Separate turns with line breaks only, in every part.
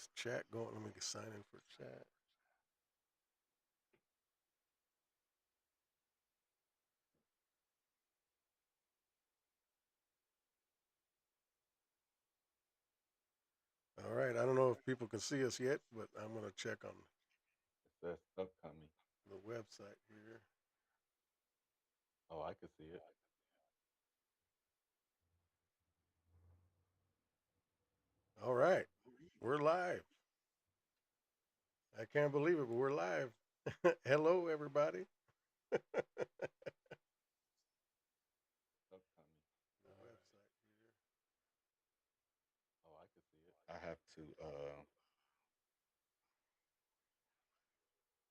this chat going? Let me sign in for chat. All right. I don't know if people can see us yet, but I'm going to check on
It says upcoming.
the website here.
Oh, I can see it.
All right. We're live. I can't believe it, but we're live. Hello, everybody.
Upcoming.
The website here.
Oh, I can see it. I have to.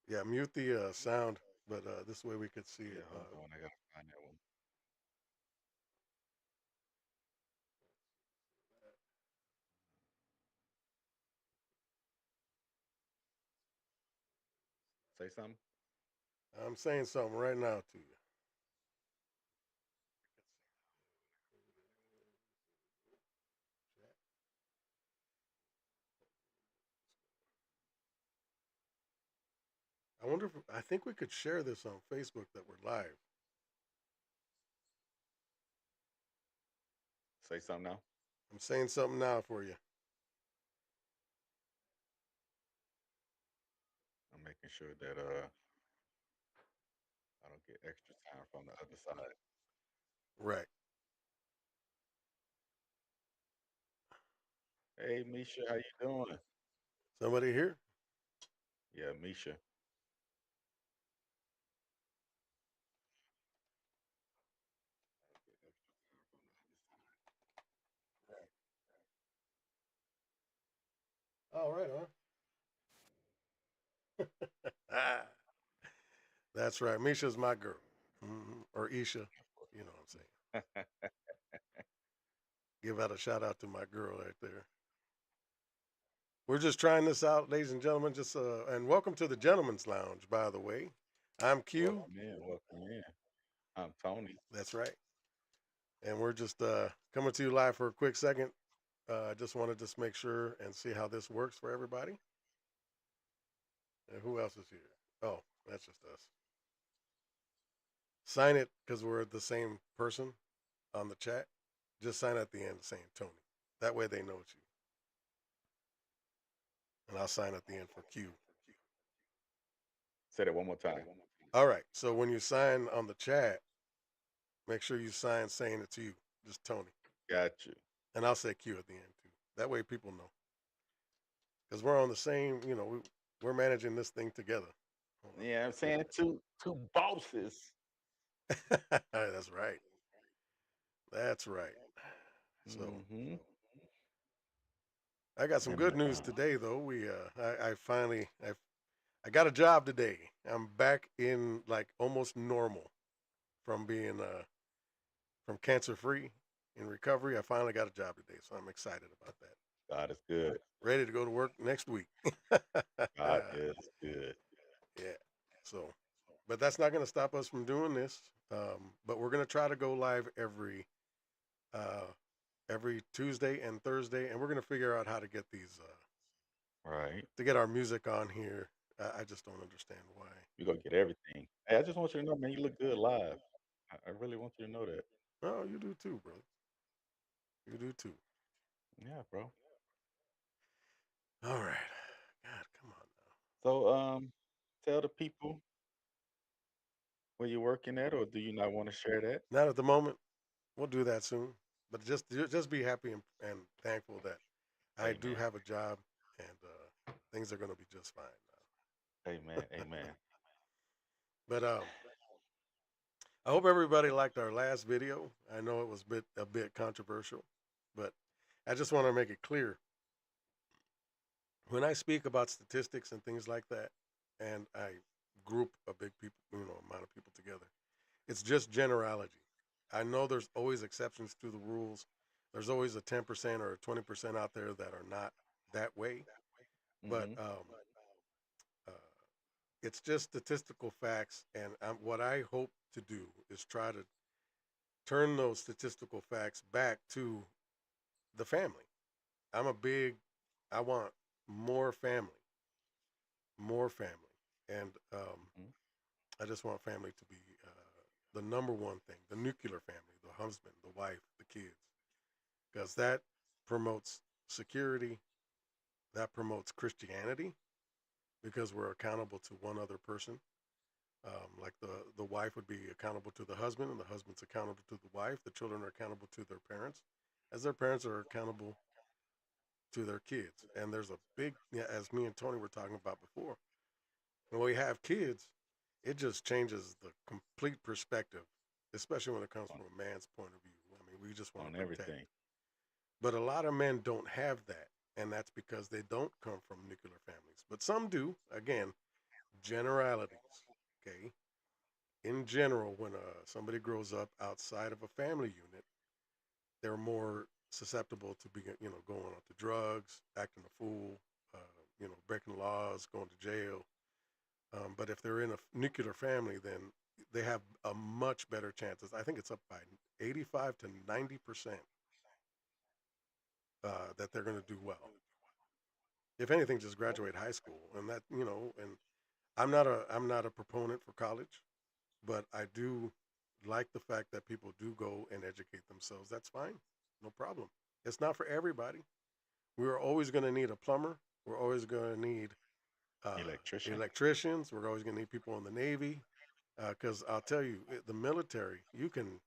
Yeah, mute the sound, but this way we could see
Yeah,
it.
hold on. I gotta find that one. Say something.
I'm saying something right now to you. I think we could share this on Facebook that we're live.
Say something now.
I'm saying something now for you.
I'm making sure that I don't get extra time from the other side.
Right.
Hey, Misha, how you doing?
Somebody here?
Yeah, Misha. I don't get extra time from the other side.
Oh, right on. Ah, that's right. Misha's my girl. Or Isha. You know what I'm saying. Give out a shout out to my girl right there. We're just trying this out, ladies and gentlemen. Just and welcome to the Gentleman's Lounge, by the way. I'm Q.
Welcome in. Welcome in. I'm Tony.
That's right. And we're just coming to you live for a quick second. I just want to just make sure and see how this works for everybody. And who else is here? Oh, that's just us. Sign it because we're the same person on the chat. Just sign at the end saying Tony. That way they know it's you. And I'll sign at the end for Q.
Say that one more time.
All right. So when you sign on the chat, make sure you sign saying it's you, just Tony.
Got you.
And I'll say Q at the end too. That way people know. Because we're on the same, we're managing this thing together. Hold
Yeah, I'm saying two bosses.
on. That's right. That's right. So
Mm-hmm.
I got some
And
good news today, though. I got a job today. I'm back in like almost normal from being from cancer free in recovery. I finally got a job today, so I'm excited about that.
God is good.
Ready to go to work next week.
God is good.
Yeah. So, but that's not going to stop us from doing this. But we're going to try to go live uh, every Tuesday and Thursday, and we're going to figure out how to get these
Right.
to get our music on here. I just don't understand why.
You're gonna get everything. Hey, I just want you to know, man, you look good live. I really want you to know that.
Oh, you do too, brother. You do too.
Yeah, bro.
All right. God, come on now.
So, tell the people where you're working at, or do you not want to share that?
Not at the moment. We'll do that soon. But just be happy and thankful that I do
Amen.
have a job and things are going to be just fine
Amen.
now.
Amen.
But I hope everybody liked our last video. I know it was a bit controversial, but I just want to make it clear when I speak about statistics and things like that, and I group a big people, amount of people together. It's just generality. I know there's always exceptions to the rules. There's always a 10% or a 20% out there that are not that way, but
Hmm.
uh, it's just statistical facts. And what I hope to do is try to turn those statistical facts back to the family. I'm a big, I want more family, more family, and
Mhm.
I just want family to be the number one thing, the nuclear family, the husband, the wife, the kids, because that promotes security, that promotes Christianity, because we're accountable to one other person. Like the wife would be accountable to the husband, and the husband's accountable to the wife. The children are accountable to their parents, as their parents are accountable to their kids. And there's a big, yeah, as me and Tony were talking about before, when we have kids, it just changes the complete perspective, especially when it comes
On
from a man's point of view. I mean, we just want to
on
protect.
everything.
But a lot of men don't have that. And that's because they don't come from nuclear families. But some do. Again, generalities. Okay. In general, when somebody grows up outside of a family unit, they're more susceptible to being, going on to drugs, acting a fool, uh, breaking laws, going to jail. But if they're in a nuclear family, then they have a much better chances. I think it's up by 85 to 90% that they're going to do well. If anything, just graduate high school, and that and I'm not a proponent for college, but I do like the fact that people do go and educate themselves. That's fine, no problem. It's not for everybody. We're always going to need a plumber. We're always going to need
Electrician?
electricians. We're always going to need people in the Navy. Because I'll tell you, the military, you can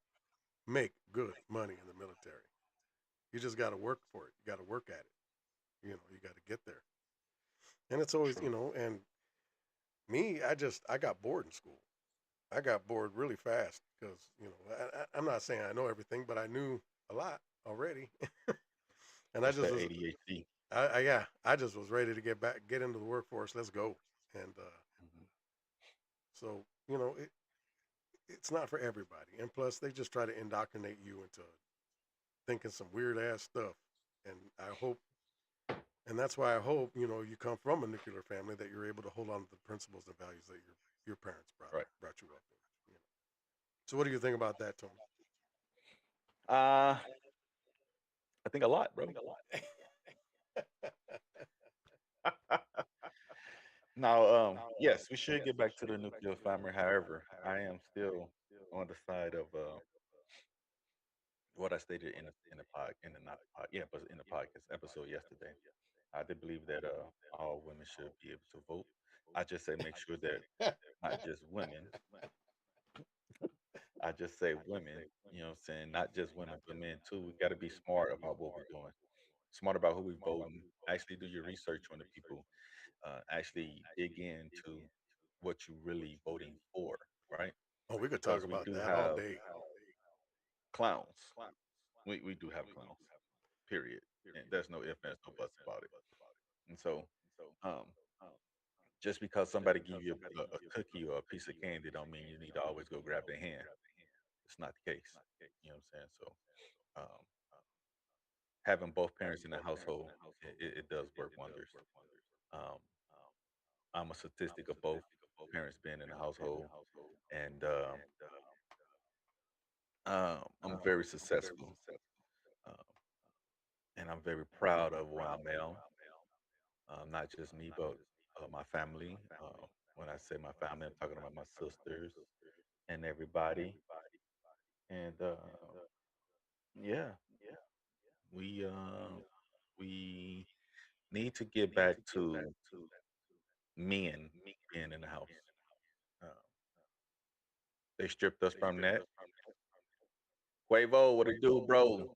make good money in the military. You just got to work for it. You got to work at it. You got to get there. And it's always,
True.
and me, I got bored in school. I got bored really fast because, I'm not saying I know everything, but I knew a lot already. And I
That's
just
that
was,
ADHD.
yeah, I just was ready to get into the workforce. Let's go. And
Mhm.
so, it's not for everybody. And plus, they just try to indoctrinate you into thinking some weird ass stuff. And that's why I hope, you come from a nuclear family that you're able to hold on to the principles and values that your parents
Right.
brought you up in. So what do you think about that, Tony?
Uh, I think a lot, bro. Now, yes, we should get back to the nuclear family. However, I am still on the side of what I stated in the pod in the not the pod yeah, but in the podcast episode yesterday. I did believe that all women should be able to vote. I just say make sure that not just women. I just say women. You know what I'm saying? Not just women, but men too. We got to be smart about what we're doing. Smart about who we voting. Actually, do your research on the people. Actually, dig into what you really voting for, right?
Oh, we could talk
Because we
about
do
that all
have
day.
clowns. We do have clowns. Period. And there's no ifs, ands, no buts about it. And so, um, just because somebody give you a cookie or a piece of candy, don't mean you need to always go grab their hand. It's not the case. You know what I'm saying? So, um, having both parents in the household, it does work wonders. Um, I'm a statistic of both parents being in the household, and I'm very successful, um, and I'm very proud of where I'm at. Not just me, but my family. When I say my family, I'm talking about my sisters and everybody. And yeah, we we need to get back to men being in the house. Uh, they stripped us from that. Quavo, what it do, bro?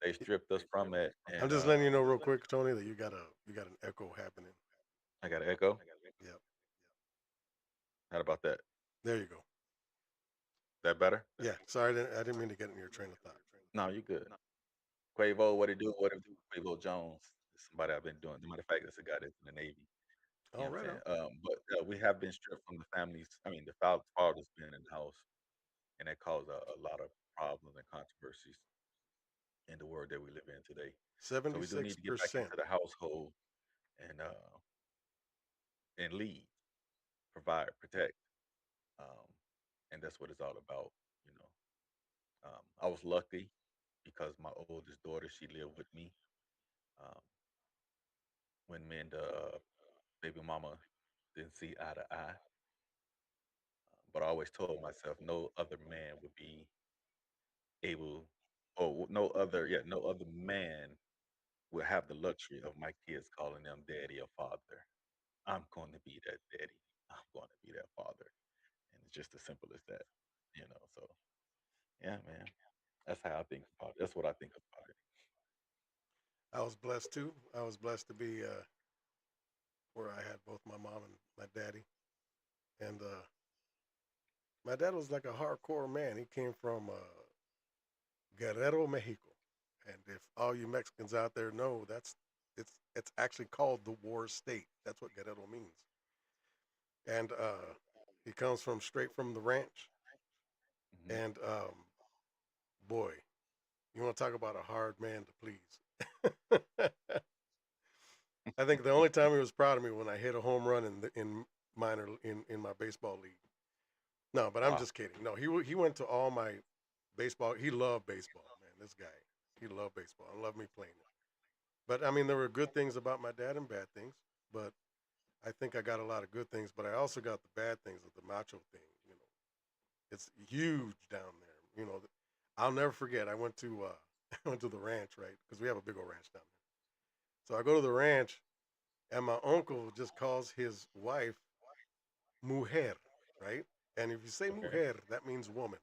They stripped us from it,
I'm
and
just letting you know real quick, Tony, that you got an echo happening.
I got an echo.
Yep.
How about that?
There you go.
That better?
Yeah. Sorry, I didn't mean to get in your train of thought.
No, you good. Quavo, what it do? What it do? Quavo Jones is somebody I've been doing. Matter of fact, that's a guy that's in the Navy. You
All
know what
right.
I'm saying?
On.
But we have been stripped from the families. I mean, the fathers being in the house, and that caused a lot of problems and controversies in the world that we live in today. So we do need
Seventy-six
to get back
percent.
into the household and lead, provide, protect, um, and that's what it's all about. You know, I was lucky because my oldest daughter she lived with me um, when me and the baby mama didn't see eye to eye. But I always told myself no other man would be able, or no other man will have the luxury of my kids calling them daddy or father. I'm going to be that daddy. I'm going to be that father. And it's just as simple as that, So, yeah, man, that's how I think about it. That's what I think about it.
I was blessed too. I was blessed to be where I had both my mom and my daddy. And my dad was like a hardcore man. He came from Guerrero, Mexico. And if all you Mexicans out there know, it's actually called the War State. That's what Guerrero means. And he comes from straight from the ranch.
Hmm.
And boy, you want to talk about a hard man to please. I think the only time he was proud of me when I hit a home run in minor in my baseball league. No, but I'm
Wow.
just kidding. No, he went to all my baseball. He loved baseball, man. This guy, he loved baseball. I love me playing it. But I mean, there were good things about my dad and bad things. But I think I got a lot of good things. But I also got the bad things of the macho thing. It's huge down there. I'll never forget. I went to I went to the ranch, right? Because we have a big old ranch down there. So I go to the ranch, and my uncle just calls his wife mujer, right? And if you say
Okay.
mujer, that means woman.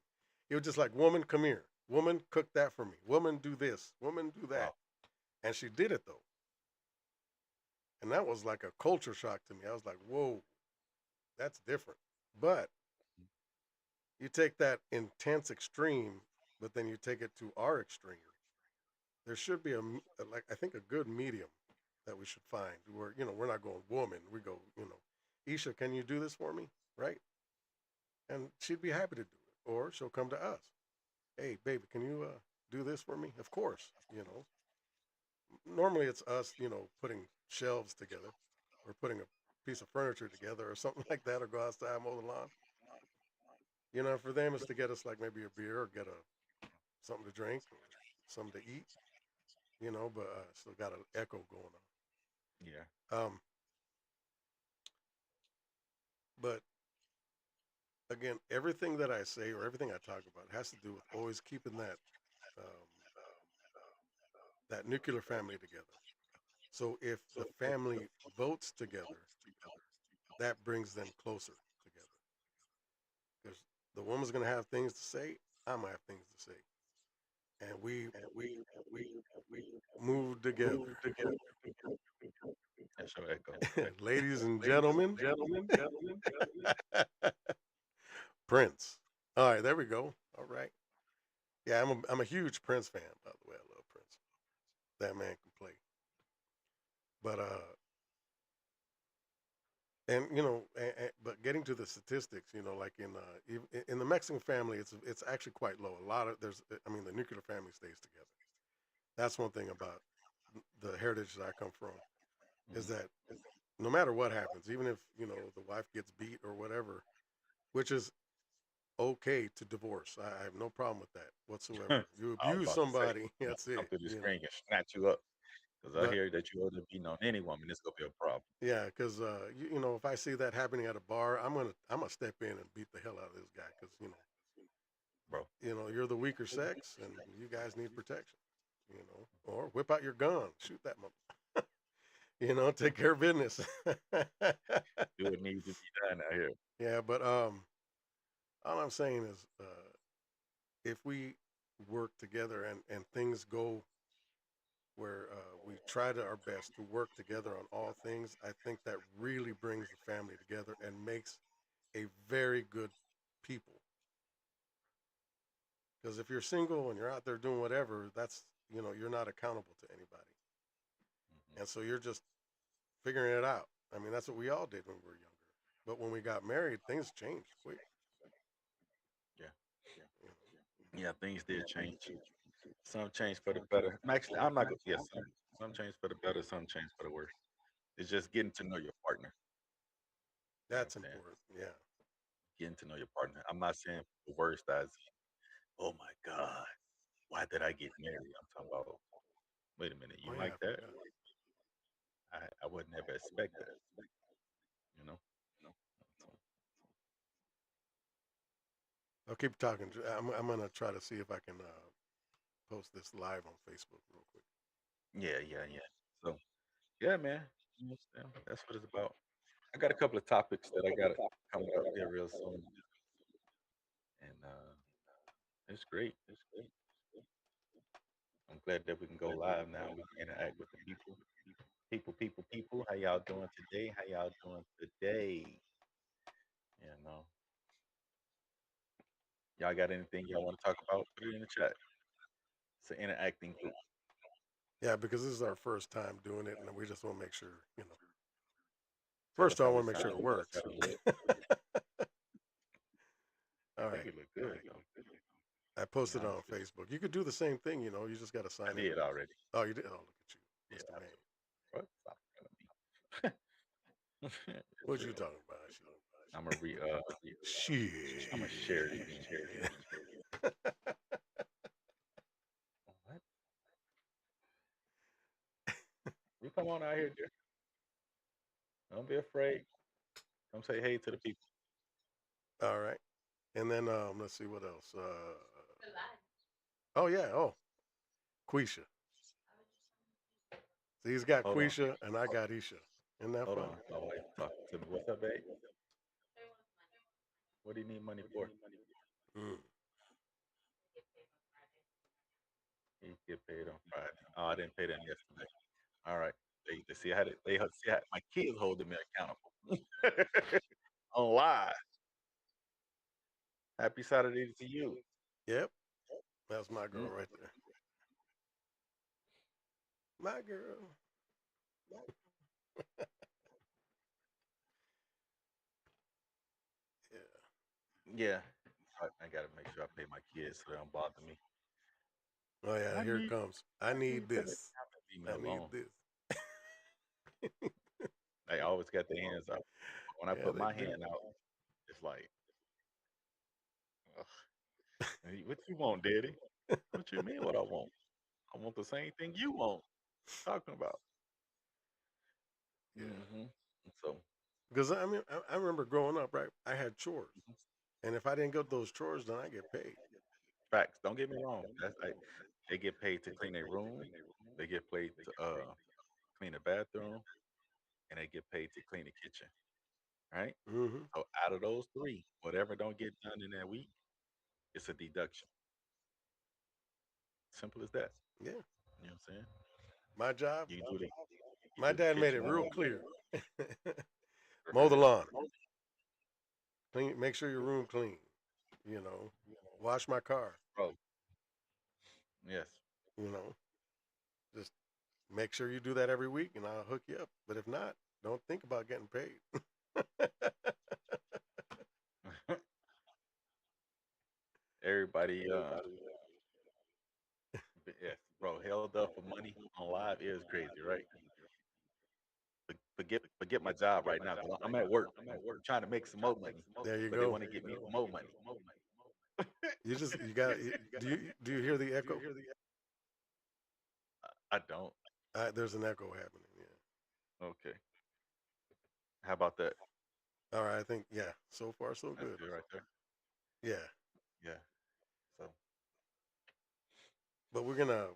He was just like, woman, come here. Woman, cook that for me. Woman, do this. Woman, do that.
Wow.
And she did it though. And that was like a culture shock to me. I was like, whoa, that's different. But you take that intense extreme, but then you take it to our extreme. There should be like, I think a good medium that we should find where, we're not going woman. We go, Isha, can you do this for me? Right? And she'd be happy to do it. Or she'll come to us. Hey, baby, can you do this for me? Of course. Normally it's us, putting shelves together or putting a piece of furniture together or something like that, or go outside and mow the lawn. For them it's to get us like maybe a beer or get a something to drink or something to eat. But still got an echo going
Yeah.
on. But again, everything that I say or everything I talk about has to do with always keeping um, that nuclear family together. So if the family votes together, that brings them closer together because the woman's gonna have things to say. I'm gonna have things to say, and we move together,
That's your echo.
ladies and gentlemen. Prince. All right, there we go. All right. Yeah, I'm a huge Prince fan. By the way, I love Prince. That man can play. But and but getting to the statistics, like in the Mexican family, it's actually quite low. A lot of I mean, the nuclear family stays together. That's one thing about the heritage that I come from is
Hmm.
that no matter what happens, even if the wife gets beat or whatever, which is okay to divorce. I have no problem with that whatsoever. You
I was
abuse
about to say,
somebody,
I'm about
that's
to come
it.
through the screen and snatch you up because I
But
hear that you other beating on any woman. It's gonna be a problem,
yeah, because if I see that happening at a bar, I'm gonna step in and beat the hell out of this guy because
bro.
you're the weaker sex and you guys need protection. Or whip out your gun, shoot that mother. Take care of business.
Do what needs to be done out here.
Yeah, but all I'm saying is, if we work together and things go where we try to our best to work together on all things, I think that really brings the family together and makes a very good people. Because if you're single and you're out there doing whatever, that's you're not accountable to anybody,
Hmm.
and so you're just figuring it out. I mean, that's what we all did when we were younger. But when we got married, things changed quick.
Yeah,
You know?
yeah. Things did change. Some changed for the better. Actually, I'm not. Yes, some changed for the better. Some changed for the worse. It's just getting to know your partner. You know what I'm
That's
saying?
important. Yeah.
Getting to know your partner. I'm not saying the worst as, oh my God, why did I get married? I'm talking about, wait a minute,
Oh
you
yeah,
like
I
that?
forgot.
I would never expect that, you know. So,
I'll keep talking. I'm gonna try to see if I can post this live on Facebook real quick.
yeah, yeah, yeah. So yeah, man. That's what it's about. I got a couple of topics that I got coming up here real soon, and it's great. I'm glad that we can go live now. We can interact with the people. People. How y'all doing today? How y'all doing today? You know, y'all got anything y'all want to talk about? Put it in the chat. It's an interacting group.
Yeah, because this is our first time doing it, and we just want to make sure, you know.
Tell
First,
us
I
how we
want to make sure
sound.
it
Tell us how
works.
we look. I
All
think
right,
we look good though.
I
To be
posted it on
honest with you,
Facebook. You could do the same thing, you know. You just got to
I
sign in.
did already.
Oh, you did. Oh, look at you,
Yeah,
Mr.
I
Man.
told. What? Stop telling me.
What you talking about? Shit.
I'm gonna re. I'm gonna share it again.
Shit.
What? You come on out here, dear. Don't be afraid. Come say hey to the people.
All right, and then let's see what else. Oh yeah. Oh, Quisha. See, he's got
Hold on.
Quisha, and I got Isha. Isn't that
Hold
funny?
on. My wife talking to me. What's up, babe? What do you need money for?
Mm.
You get paid on Friday. Oh, I didn't pay them yesterday. All right. They see how see how my kids holding me accountable. On live. Happy Saturday to you.
Yep, that's my girl
Mm.
right there. My girl. Yeah.
Yeah. I gotta make sure I pay my kids so they don't bother me.
Oh yeah,
I
here it
need
comes. I
I
need
need them to
this.
leave me
I need
alone.
this.
They always got their hands out. But when I
Yeah,
put
they
my
do.
hand out, it's like, ugh. What you want, Daddy? What you mean what I want? I want the same thing you want. Talking about.
Yeah.
Hmm. So
Because I mean, I remember growing up, right? I had chores,
mhm.
and if I didn't get those chores done, I get paid.
Facts. Don't get me wrong. That's like they get paid to clean their room. They get paid to clean the bathroom, and they get paid to clean the kitchen. Right.
Mm-hmm.
So out of those three, whatever don't get done in that week, it's a deduction. Simple as that.
Yeah.
You know what I'm saying?
My job.
You do the you
My
do the
dad made it
kitchen
real
one,
clear. Mow the
right?
lawn. Clean. Make sure your room clean. You know, wash my car.
Bro, yes.
You know, just make sure you do that every week, and I'll hook you up. But if not, don't think about getting paid.
Everybody, yes, bro, held up for money on live is crazy, right? Forget my job right now because I'm at work. I'm trying to make some more money,
There you
but they
go.
want to get me for more money.
You got. Do you hear the echo?
I don't.
There's an echo happening. Yeah.
Okay. How about that?
All right. I think yeah. So far so
That's
good.
good right there.
Yeah.
Yeah. So
But we're gonna.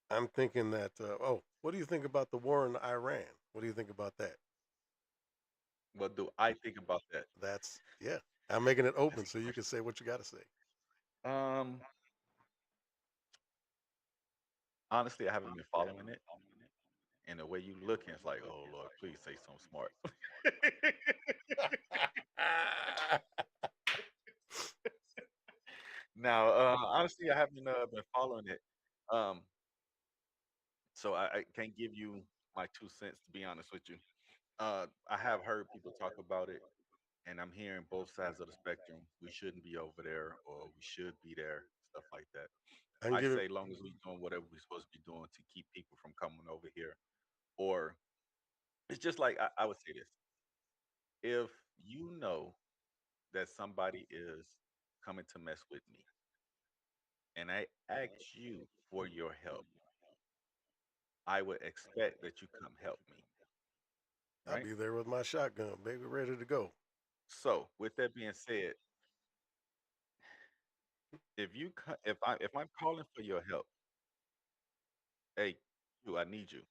I'm thinking that. Oh, what do you think about the war in Iran? What do you think about that?
what do I think about that?
That's yeah. I'm making it
That's
open
a
so you can
question.
say what you got to say.
Um, honestly, I haven't been following it. And the way you looking, it's like, oh Lord, please say something smart. Now, honestly, I haven't been following it. Um, so I can't give you my 2 cents to be honest with you. I have heard people talk about it, and I'm hearing both sides of the spectrum. We shouldn't be over there, or we should be there, stuff like that.
I can
I
give it.
say, long as we doing whatever we're supposed to be doing to keep people from coming over here, or it's just like I would say this: if you know that somebody is coming to mess with me, and I ask you for your help, I would expect that you come help me,
I'll
right?
be there with my shotgun, baby, ready to go.
So, with that being said, if I'm calling for your help, hey, I need you.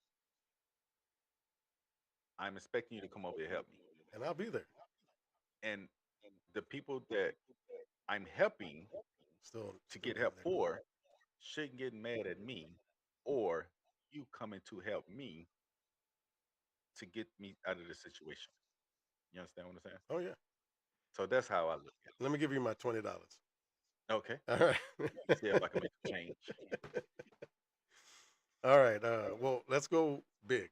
I'm expecting you to come over here help me.
And I'll be there.
And the people that I'm helping to
Still
get
being
help
there.
for shouldn't get mad at me or you coming to help me to get me out of this situation. You understand what I'm saying?
Oh yeah.
So that's how I look at
Let me give you my $20.
it. Okay.
All right.
See if I can make a change.
All right. Well, let's go big.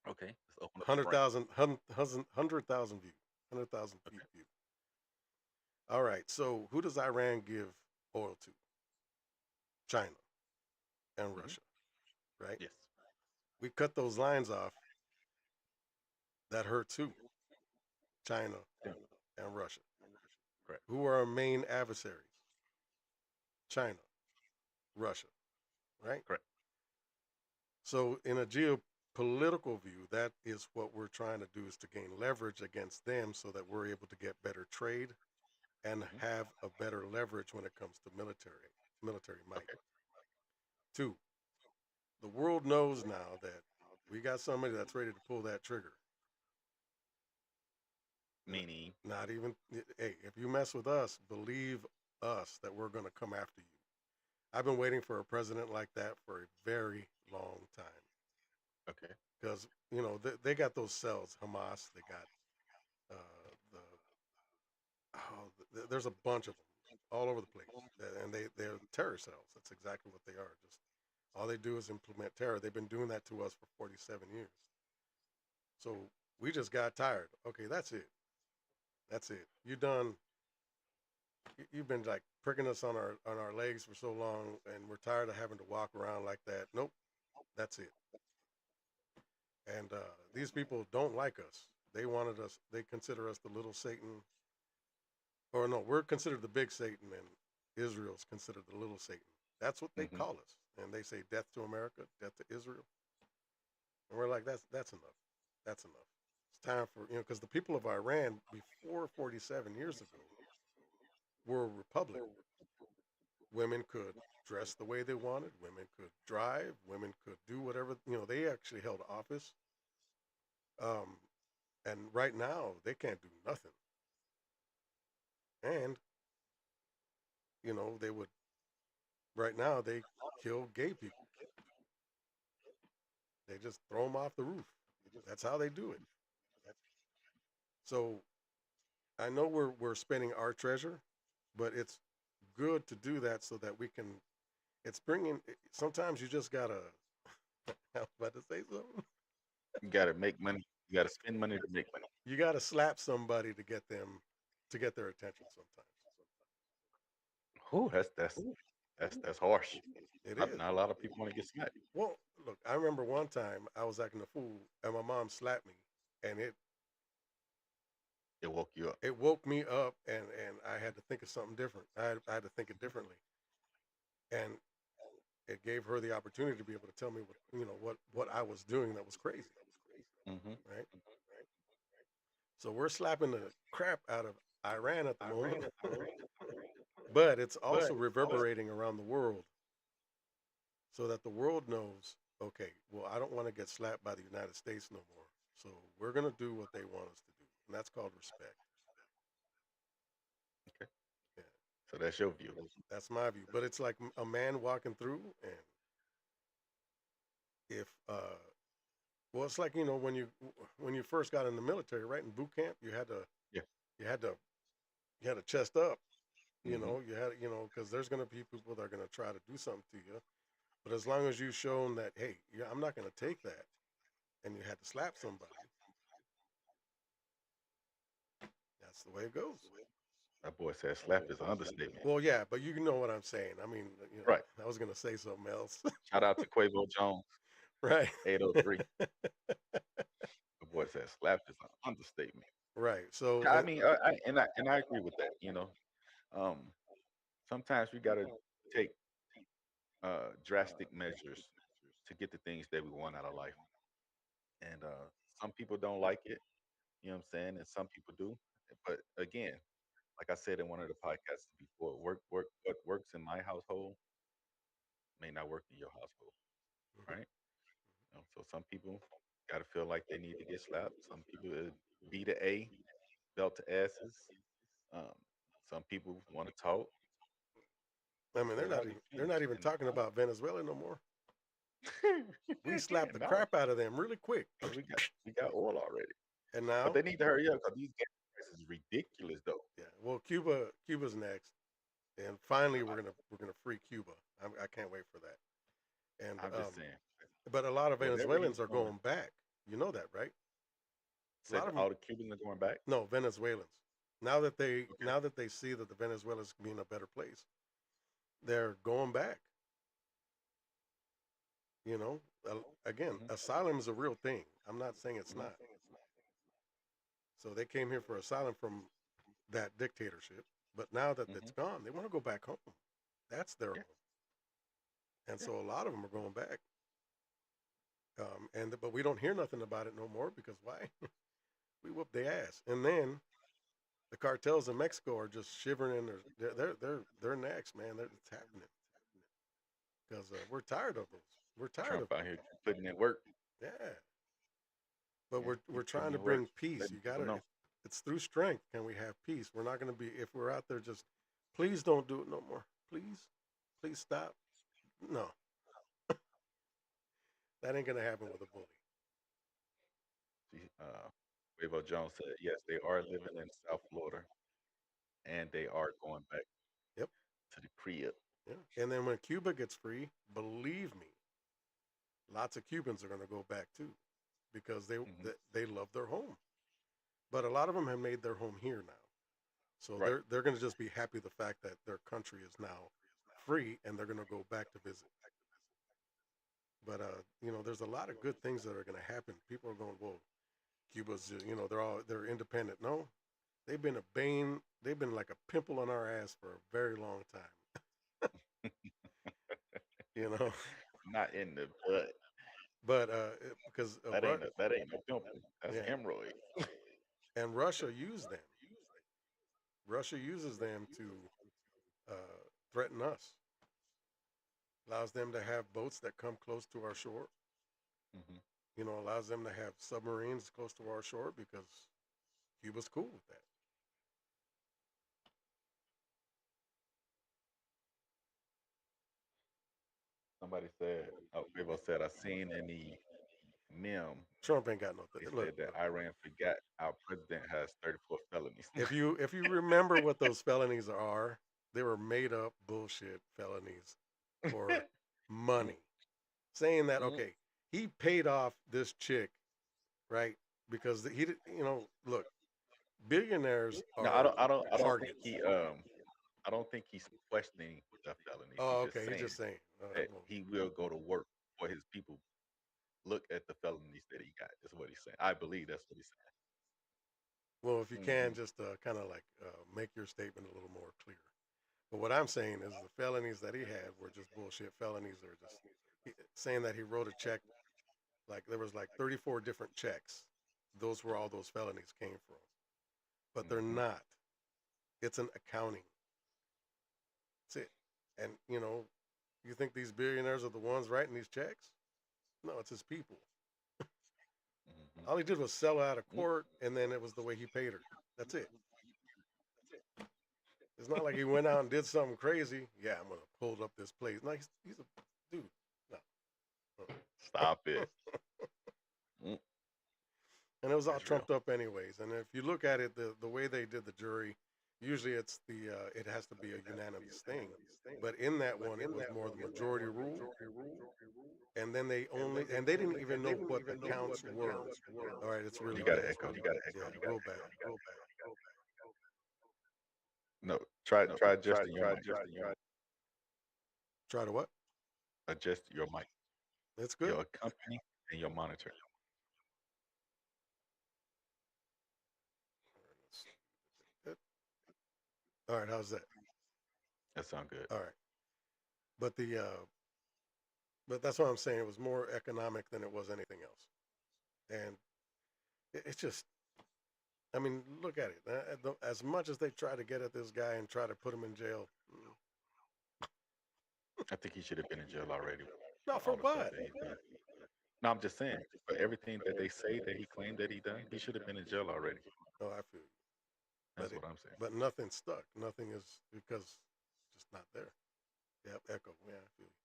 Okay. Let's open up the brain.
100,000 100,000 view. 100,000 feet
Okay.
view. All right. So who does Iran give oil to? China and
Hmm.
Russia, right?
Yes.
We cut those lines off. That hurt too. China
Yeah.
and Russia.
Correct.
Who are our main adversaries? China, Russia, right?
Correct.
So in a geopolitical view, that is what we're trying to do, is to gain leverage against them so that we're able to get better trade and
Hmm.
have a better leverage when it comes to military might.
Okay.
Two, the world knows now that we got somebody that's ready to pull that trigger.
Meaning,
Not even, hey, if you mess with us, believe us that we're going to come after you. I've been waiting for a president like that for a very long time
okay.
because, they got those cells, Hamas, they got uh, the, there's a bunch of them all over the place. And they're terror cells. That's exactly what they are. Just all they do is implement terror. They've been doing that to us for 47 years. So we just got tired. Okay, that's it. That's it. You done. You've been like pricking us on our legs for so long, and we're tired of having to walk around like that. Nope, that's it. And these people don't like us. They wanted us. They consider us the little Satan, or no, we're considered the big Satan, and Israel's considered the little Satan. That's what they
Hmm.
call us, and they say death to America, death to Israel, and we're like, that's enough. That's enough. It's time for, because the people of Iran before 47 years ago were a republic. Women could dress the way they wanted. Women could drive. Women could do whatever. They actually held office. Um, and right now they can't do nothing. And they would, right now they kill gay people. They just throw them off the roof. That's how they do it. So I know we're spending our treasure, but it's good to do that so that we can. It's bringing. Sometimes you just gotta. I was about to say something.
You got to make money. You got to spend money to make money.
You gotta slap somebody to get them, to get their attention. Sometimes
Whew, that's harsh.
it
Not,
is.
not a lot of people want to get smacked.
Well, look, I remember one time I was acting a fool and my mom slapped me, and
It woke you up.
it woke me up, and I had to think of something different. I had to think it differently, and it gave her the opportunity to be able to tell me what I was doing that was crazy,
Hmm.
right? So we're slapping the crap out of Iran at the moment, but it's also reverberating around the world so that the world knows, okay, well, I don't want to get slapped by the United States no more. So we're going to do what they want us to do. And that's called respect.
Okay.
Yeah,
So that's your view.
that's my view. But it's like a man walking through, and if, well, it's like, when you first got in the military, right? In boot camp,
Yeah.
you had to, you had to chest up,
Hmm.
because there's going to be people that are going to try to do something to you. But as long as you've shown that, hey, yeah, I'm not going to take that, and you had to slap somebody, that's the way it goes.
That boy said slap is an understatement.
Well, yeah, but you know what I'm saying. I mean,
Right.
I was gonna say something else,
Shout out to Quavo Jones,
right?
803. The boy said slap is an understatement.
Right. So,
Yeah, I mean, I agree with that. Um, sometimes we got to take drastic measures to get the things that we want out of life. And some people don't like it, you know what I'm saying? And some people do. But again, like I said in one of the podcasts before, what works in my household may not work in your household,
Hmm.
right? So some people got to feel like they need to get slapped. Some people B to A, belt to asses. Um, some people want to talk.
I mean,
So it all
they're
depends.
not even
And
talking about Venezuela no more. We slapped the
no,
crap out of them really quick,
because we got oil already.
and
But
now,
they need to hurry up because these gas prices is ridiculous though.
yeah. Well, Cuba's next, and finally we're gonna free Cuba. I can't wait for that. And
I'm just saying,
but a lot of
whatever he's
Venezuelans are
doing,
going back. You know that, right? A lot
said
of them,
all the Cubans are going back.
no, Venezuelans. Now that they
Okay.
now that they see that the Venezuela's can be in a better place, they're going back. You know, again,
Hmm.
asylum is a real thing. I'm not saying it's
Hmm.
not. So they came here for asylum from that dictatorship, but now that it's
Hmm.
gone, they want to go back home. That's their
Yeah.
home, and
Yeah.
so a lot of them are going back. But we don't hear nothing about it no more because why? We whoop their ass, and then the cartels in Mexico are just shivering in their necks, man. It's happening because we're tired of those. We're tired
Trump
of
out here putting in work.
yeah. But
Yeah,
we're
he's
trying
putting
to
in work,
bring peace.
letting
You
people
gotta.
know.
It's through strength can we have peace. We're not gonna be if we're out there just. Please don't do it no more. Please stop. No, that ain't gonna happen with a bully.
See, Quavo Jones said, yes, they are living in South Florida and they are going back
Yep.
to the crib.
Yeah. And then when Cuba gets free, believe me, lots of Cubans are gonna go back too because
Hmm.
they love their home. But a lot of them have made their home here now. So
Right.
they're going to just be happy the fact that their country is now free and they're going to go back to visit. But there's a lot of good things that are going to happen. People are going, "Whoa, Cuba's they're independent." No, they've been a bane. They've been like a pimple on our ass for a very long time. You know,
Not in the butt.
but because
That ain't no pimple. That's
yeah,
hemorrhoid.
and Russia used them. Russia uses them to threaten us. Allows them to have boats that come close to our shore.
Hmm.
Allows them to have submarines close to our shore because Cuba's cool with that.
Somebody said, oh, Quavo said, I seen in the meme,
Trump ain't got no.
they
Look,
said that
look.
Iran forgot our president has 34 felonies.
If you remember what those felonies are, they were made up bullshit felonies for money. Saying that
Mm.
okay, he paid off this chick, right? Because look, billionaires
No,
are
I don't think
targets.
I don't think he's questioning the felonies. He's
Oh,
just
okay. He's
saying
just saying.
that he will go to work for his people. Look at the felonies that he got. Is what he's saying. I believe that's what he's
Well, if you
saying.
can,
Hmm.
just kind of like make your statement a little more clear. But what I'm saying is the felonies that he had were just bullshit felonies. They're just saying that he wrote a check. Like there was like 34 different checks. Those were all those felonies came from. But they're
Hmm.
not. It's an accounting. That's it. And you think these billionaires are the ones writing these checks? No, it's his people.
Hmm.
All he did was sell her out of
Mm.
court, and then it was the way he paid her. That's it. It's not like he went out and did something crazy. Yeah, I'm gonna pull up this place. No, he's a dude. No.
Stop it. Mm.
And it was all
That's real.
trumped up anyways. And if you look at it, the way they did the jury, usually it has to be a unanimous thing. But in that one, it was more the majority rule, and then they didn't even know what the counts were. All right, it's really
You got to
bad.
echo. You got to echo.
Yeah, real bad.
No, try adjusting your mic.
Try to what?
Adjust your mic,
It's good.
your company, and your monitor.
All right, how's that?
That sound good.
All right, but But that's what I'm saying. It was more economic than it was anything else. And it's just, I mean, look at it. As much as they try to get at this guy and try to put him in jail,
I think he should have been in jail already
not
for
for
all the stuff
what?
that he's done. No, I'm just saying, for everything that they say that he claimed that he done, he should have been in jail already.
Oh, I feel you. But
That's what I'm saying.
but nothing stuck. Nothing is because it's just not there. Yep, echo. Yeah, I feel you.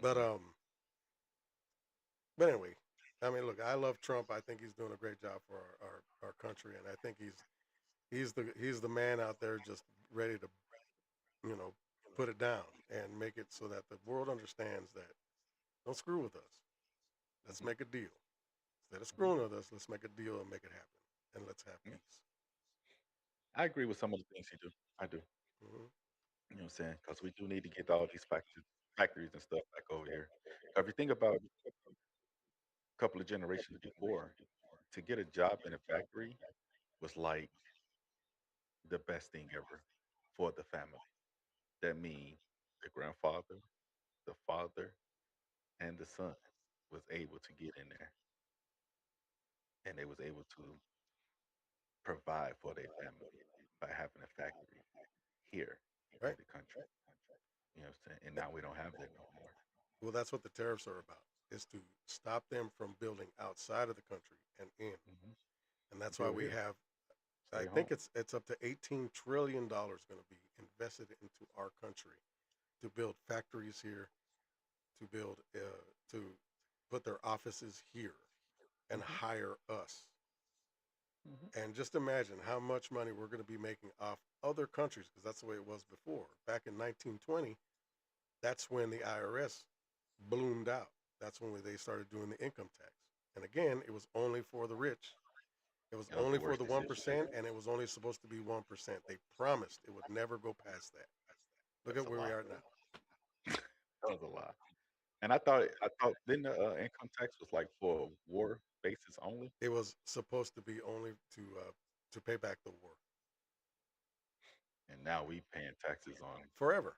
But
Hmm.
but anyway, I mean, look, I love Trump. I think he's doing a great job for our country, and I think he's the man out there just ready to you know put it down and make it so that the world understands that don't screw with us. Let's
Hmm.
make a deal. Instead of
Hmm.
screwing with us, let's make a deal and make it happen, and let's have
Yeah.
peace.
I agree with some of the things he do. I do.
Hmm.
You know what I'm saying? Because we do need to get all these factories and stuff back over here. If you think about a couple of generations before, to get a job in a factory was like the best thing ever for the family. That means the grandfather, the father, and the son was able to get in there, and they was able to provide for their family by having a factory here in
Right.
the country. You know what I'm saying? And now we don't have that no more.
Well, that's what the tariffs are about: is to stop them from building outside of the country and in.
Hmm.
And that's why
Build
we
here,
have. I
stay
think
home.
it's up to $18 trillion going to be invested into our country to build factories here, to build to put their offices here and
Hmm.
hire us.
Hmm.
And just imagine how much money we're going to be making off other countries because that's the way it was before. Back in 1920, that's when the IRS bloomed out. That's when they started doing the income tax. And again, it was only for the rich. It was
That was
only
the
for
worst
the one
decision
percent,
ever.
and it was only supposed to be 1%. They promised it would never go past that. Look
That's
at
a
where we
lie.
are now.
That was a lie. And I thought then the income tax was like for war basis only,
It was supposed to be only to pay back the war
and now we paying taxes on
forever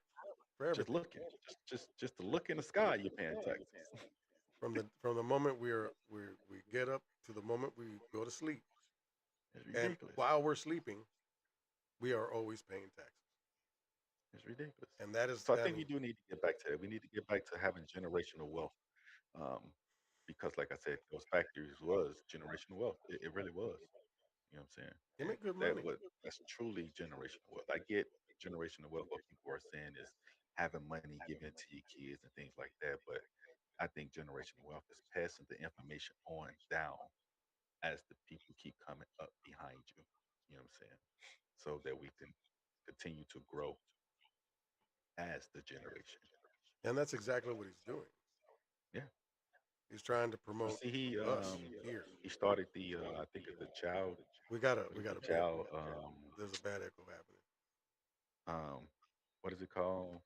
for
just
everything.
looking, just to look in the sky. You're paying taxes.
From the moment we get up to the moment we go to sleep,
It's
and
ridiculous.
while we're sleeping, we are always paying taxes.
It's ridiculous.
And that is,
So I
I
think we
mean,
do need to get back to that. We need to get back to having generational wealth, um, because, like I said, those factories was generational wealth. It really was. You know what I'm saying?
they
And
make good money.
that's truly generational wealth. I get generational wealth. What people are saying is having money given to your kids and things like that. But I think generational wealth is passing the information on down as the people keep coming up behind you. You know what I'm saying? So that we can continue to grow as the generation.
And that's exactly what he's doing.
Yeah.
He's trying to
I
promote
see he
us here.
he started the I think it's the child, what
We
is
got
the
a bad
child
there's a bad echo happening.
um what is it called?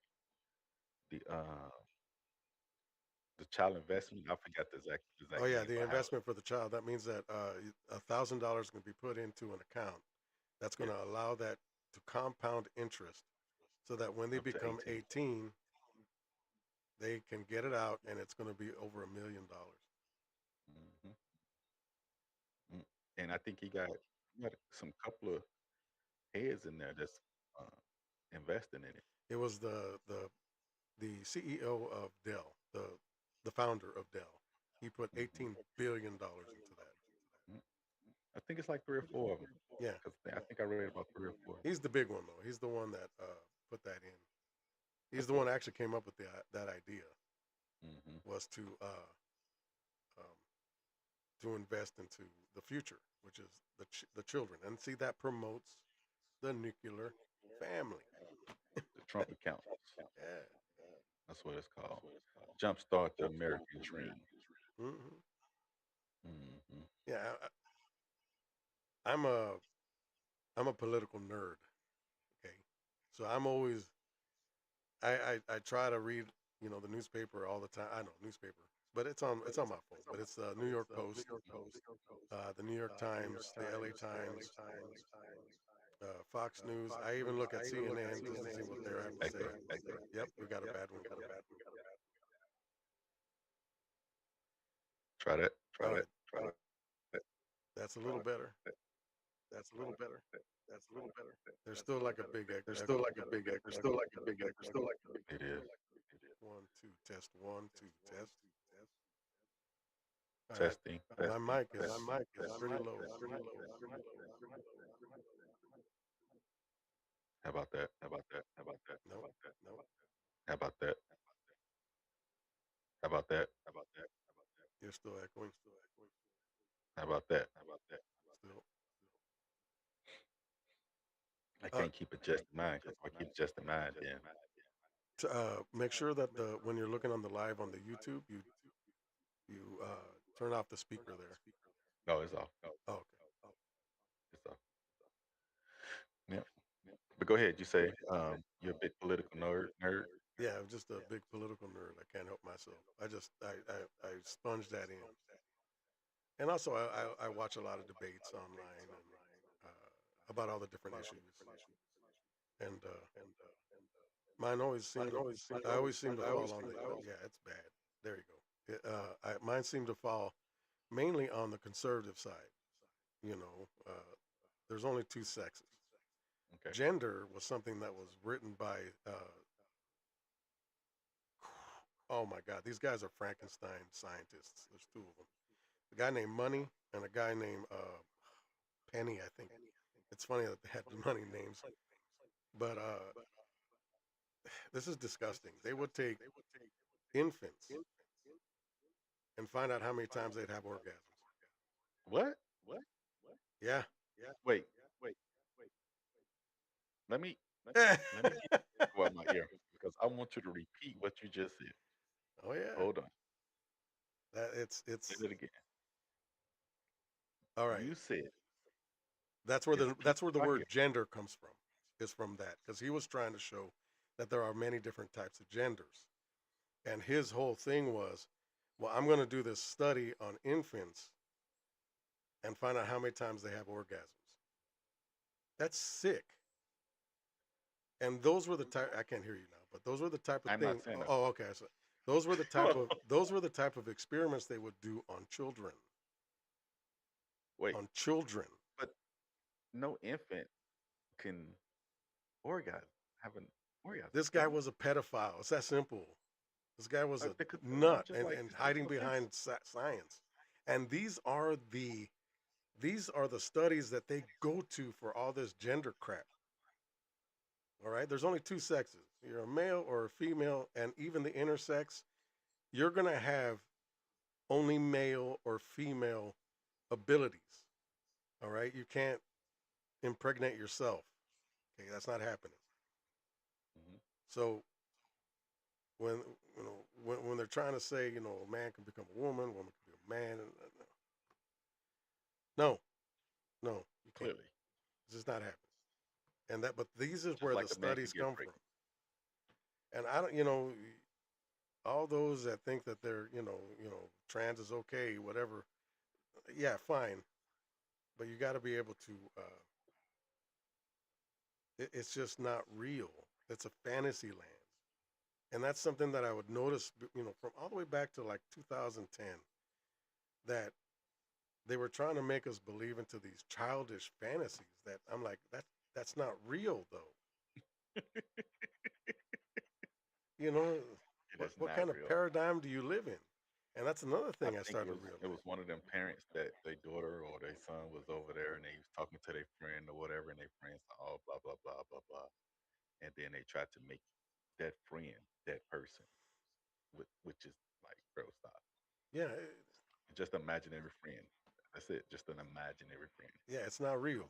The child investment. I forgot the
Oh
exact
yeah,
name,
the
but how
investment for the child. That means that $1,000 can be put into an account that's going
yeah,
to allow that to compound interest, so that when they
up to
become
18.
18, they can get it out, and it's going to be over $1 million.
Hmm. Mm. And I think he got some couple of heads in there that's uh, investing in it.
It was the CEO of Dell, the founder of Dell. He put
Hmm.
$18 billion into that.
Mm. I think it's like three or four of them.
Yeah,
Because I think I read about three or four.
he's the big one though. He's the one that put that in. He's the
Okay.
one that actually came up with that idea
Hmm.
was um, to invest into the future, which is the children, and see that promotes the nuclear family.
The Trump account.
Yeah.
That's what it's called. Jumpstart the American dream.
Hmm.
Hmm.
Yeah. I'm a I'm a political nerd. Okay, so I'm always I try to read the newspaper all the time. I know newspaper, but it's on my phone. But it's the New York Post, the New York Times, the L.A. Times, Fox News. I even look at CNN just to see what they have to say.
Echo, echo.
Yep, we got a bad one coming.
Try that. Try
All
that.
right,
Try that.
that's a
Try
little better.
that.
That's a little better.
That's a little better.
There's
That's a
still
little
like a
better.
big
There's still
echo.
like a big echo. There's still like a big echo. There's still like a big echo. It is. It is.
One, two, test. One, two, test. All right.
Testing.
My
Testing.
mic
Testing.
is pretty
Testing.
low.
Pretty low. How about that? How about that? How about that? How
Nope,
about that?
nope.
How about that? How about that? How about that?
You're still echoing.
How about that? How about that?
Still.
I
Uh,
can't keep adjusting mine because if I keep adjusting mine, then
make sure that when you're looking on the live on the YouTube, you turn off the speaker there.
no, it's off.
Oh, okay.
It's off. Yeah. But go ahead. You say you're a big political nerd.
Yeah, I'm just a big political nerd. I can't help myself. I sponge that in, and also I watch a lot of debates online and about all the different issues, and mine always seem to I always seem to fall on the yeah, it's bad. There you go. Mine seem to fall mainly on the conservative side. You know, there's only two sexes.
Okay.
Gender was something that was written by oh my God, these guys are Frankenstein scientists. There's two of them. A guy named Money and a guy named Penny, I think. It's funny that they had money names, but this is disgusting. They would take infants and find out how many times they'd have orgasms.
What? What?
Yeah.
Wait. Wait. Let me let me keep go out my ear because I want you to repeat what you just said.
Oh yeah.
Hold on.
That
Say
it's
it again.
all right.
You said it's
That's where
people
the
out here.
word gender comes from. Is from that because he was trying to show that there are many different types of genders, and his whole thing was, well, I'm going to do this study on infants and find out how many times they have orgasms. That's sick. And those were the type I can't hear you now, but those were the type of
I'm not
thing.
saying that.
Oh, okay. So those were the type of experiments they would do on children.
Wait,
On children.
but no infant can orgasm, have an orgasm,
This guy
can it?
was a pedophile. It's that simple. This guy was a
They could perform
nut
just like
and
just like
hiding
little
behind
infants.
science. And these are the studies that they go to for all this gender crap. All right, there's only two sexes. You're a male or a female, and even the intersex, you're gonna have only male or female abilities. All right, you can't impregnate yourself. Okay, that's not happening.
Hmm.
So when when they're trying to say a man can become a woman can be a man, no, no, you can't.
Clearly,
It's just not happening. And that, but these is
just
where the
like a man
studies
could get
come from.
pregnant.
And I don't, all those that think that they're, trans is okay, whatever. Yeah, fine, but you got to be able to. It's just not real. It's a fantasy land, and that's something that I would notice, from all the way back to like 2010, that they were trying to make us believe into these childish fantasies. That I'm like, that's not real though. You know,
It
what
is
what
not
kind of
real.
paradigm do you live in? And that's another
I
thing I
think
started to
it
realize.
was one of them parents that their daughter or their son was over there and they was talking to their friend or whatever, and their friends all blah blah blah blah blah, and then they tried to make that friend that person, which is like, bro, stop.
Yeah,
Just imaginary friend. That's it. Just an imaginary friend.
yeah, it's not real.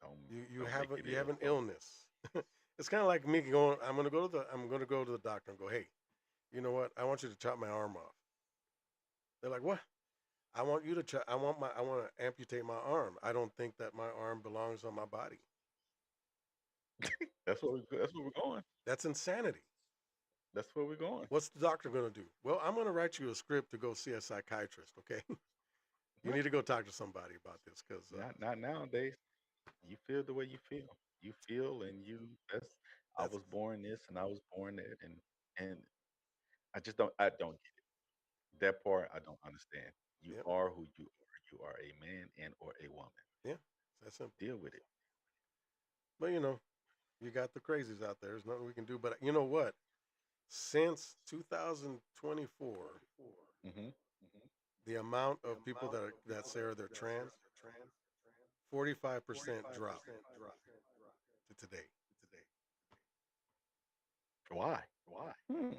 Don't don't
You
don't make
have
it
you have
ill.
an
Don't.
illness. It's kind of like me going. I'm gonna go to the doctor and go, hey, you know what? I want you to chop my arm off. They're like, what? I want you to chop. I want to amputate my arm. I don't think that my arm belongs on my body.
That's where we're going.
That's insanity.
That's where we're going.
What's the doctor gonna do? Well, I'm gonna write you a script to go see a psychiatrist. Okay, you
What?
need to go talk to somebody about this because
Not nowadays. You feel the way you feel. You feel and you that's I
that's
was born this and I was born that, and I just don't get it. That part I don't understand. You
Yep.
are who you are. You are a man and or a woman.
Yeah. It's that simple.
Deal with it.
But you got the crazies out there. There's nothing we can do. But you know what? Since 2024,
Hmm.
the amount of people that say they're trans, 45% drop to today.
Why? Hmm.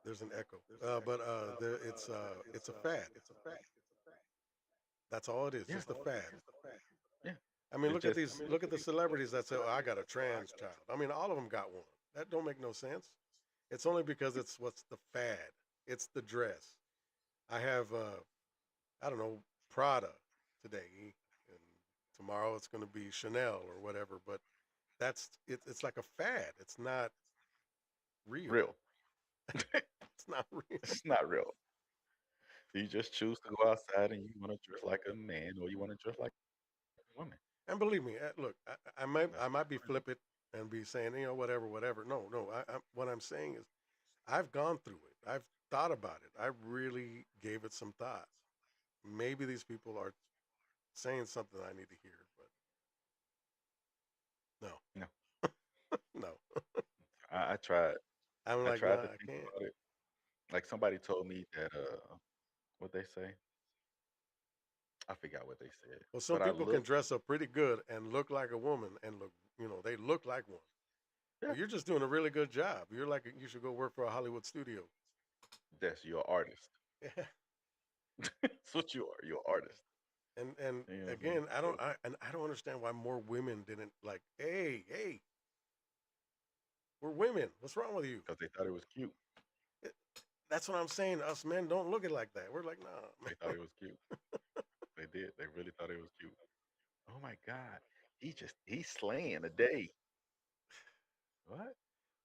There's an echo, but it's a fad. That's all it is,
Yeah.
just a fad.
Yeah.
I mean,
It's
look at
just
these. Look at the celebrities that say, "Oh, I got a trans child." I mean, all of them got one. That don't make no sense. It's only because it's what's the fad. It's the dress. I have I don't know, Prada today, and tomorrow it's going to be Chanel or whatever. But that's it's like a fad. It's not real.
real.
It's not real.
It's not real. You just choose to go outside and you want to dress like a man or you want to dress like a woman.
And believe me, look, I might
That's
I
what
might be
you want to do.
flippant and be saying whatever, whatever. No, no. What I'm saying is I've gone through it. I've thought about it. I really gave it some thought. Maybe these people are saying something I need to hear, but no,
No,
no.
I tried.
I'm
I
like,
tried
nah,
to
I
think
can't.
about it. Like somebody told me that what they say? I forgot what they said.
Well, some
But I
people can
looked,
dress up pretty good and look like a woman and look, they look like one.
yeah,
Well, you're just doing a really good job. You're like, you should go work for a Hollywood studio.
that's you're an artist.
Yeah.
That's what you are. You're an artist.
And
You know what I'm saying?
again, I don't understand why more women didn't like, hey, we're women. What's wrong with you?
Because they thought it was cute.
It- That's what I'm saying. Us men don't look it like that. We're like, nah,
They thought it was cute. They did. They really thought it was cute. Oh my God. He's slaying a day. What?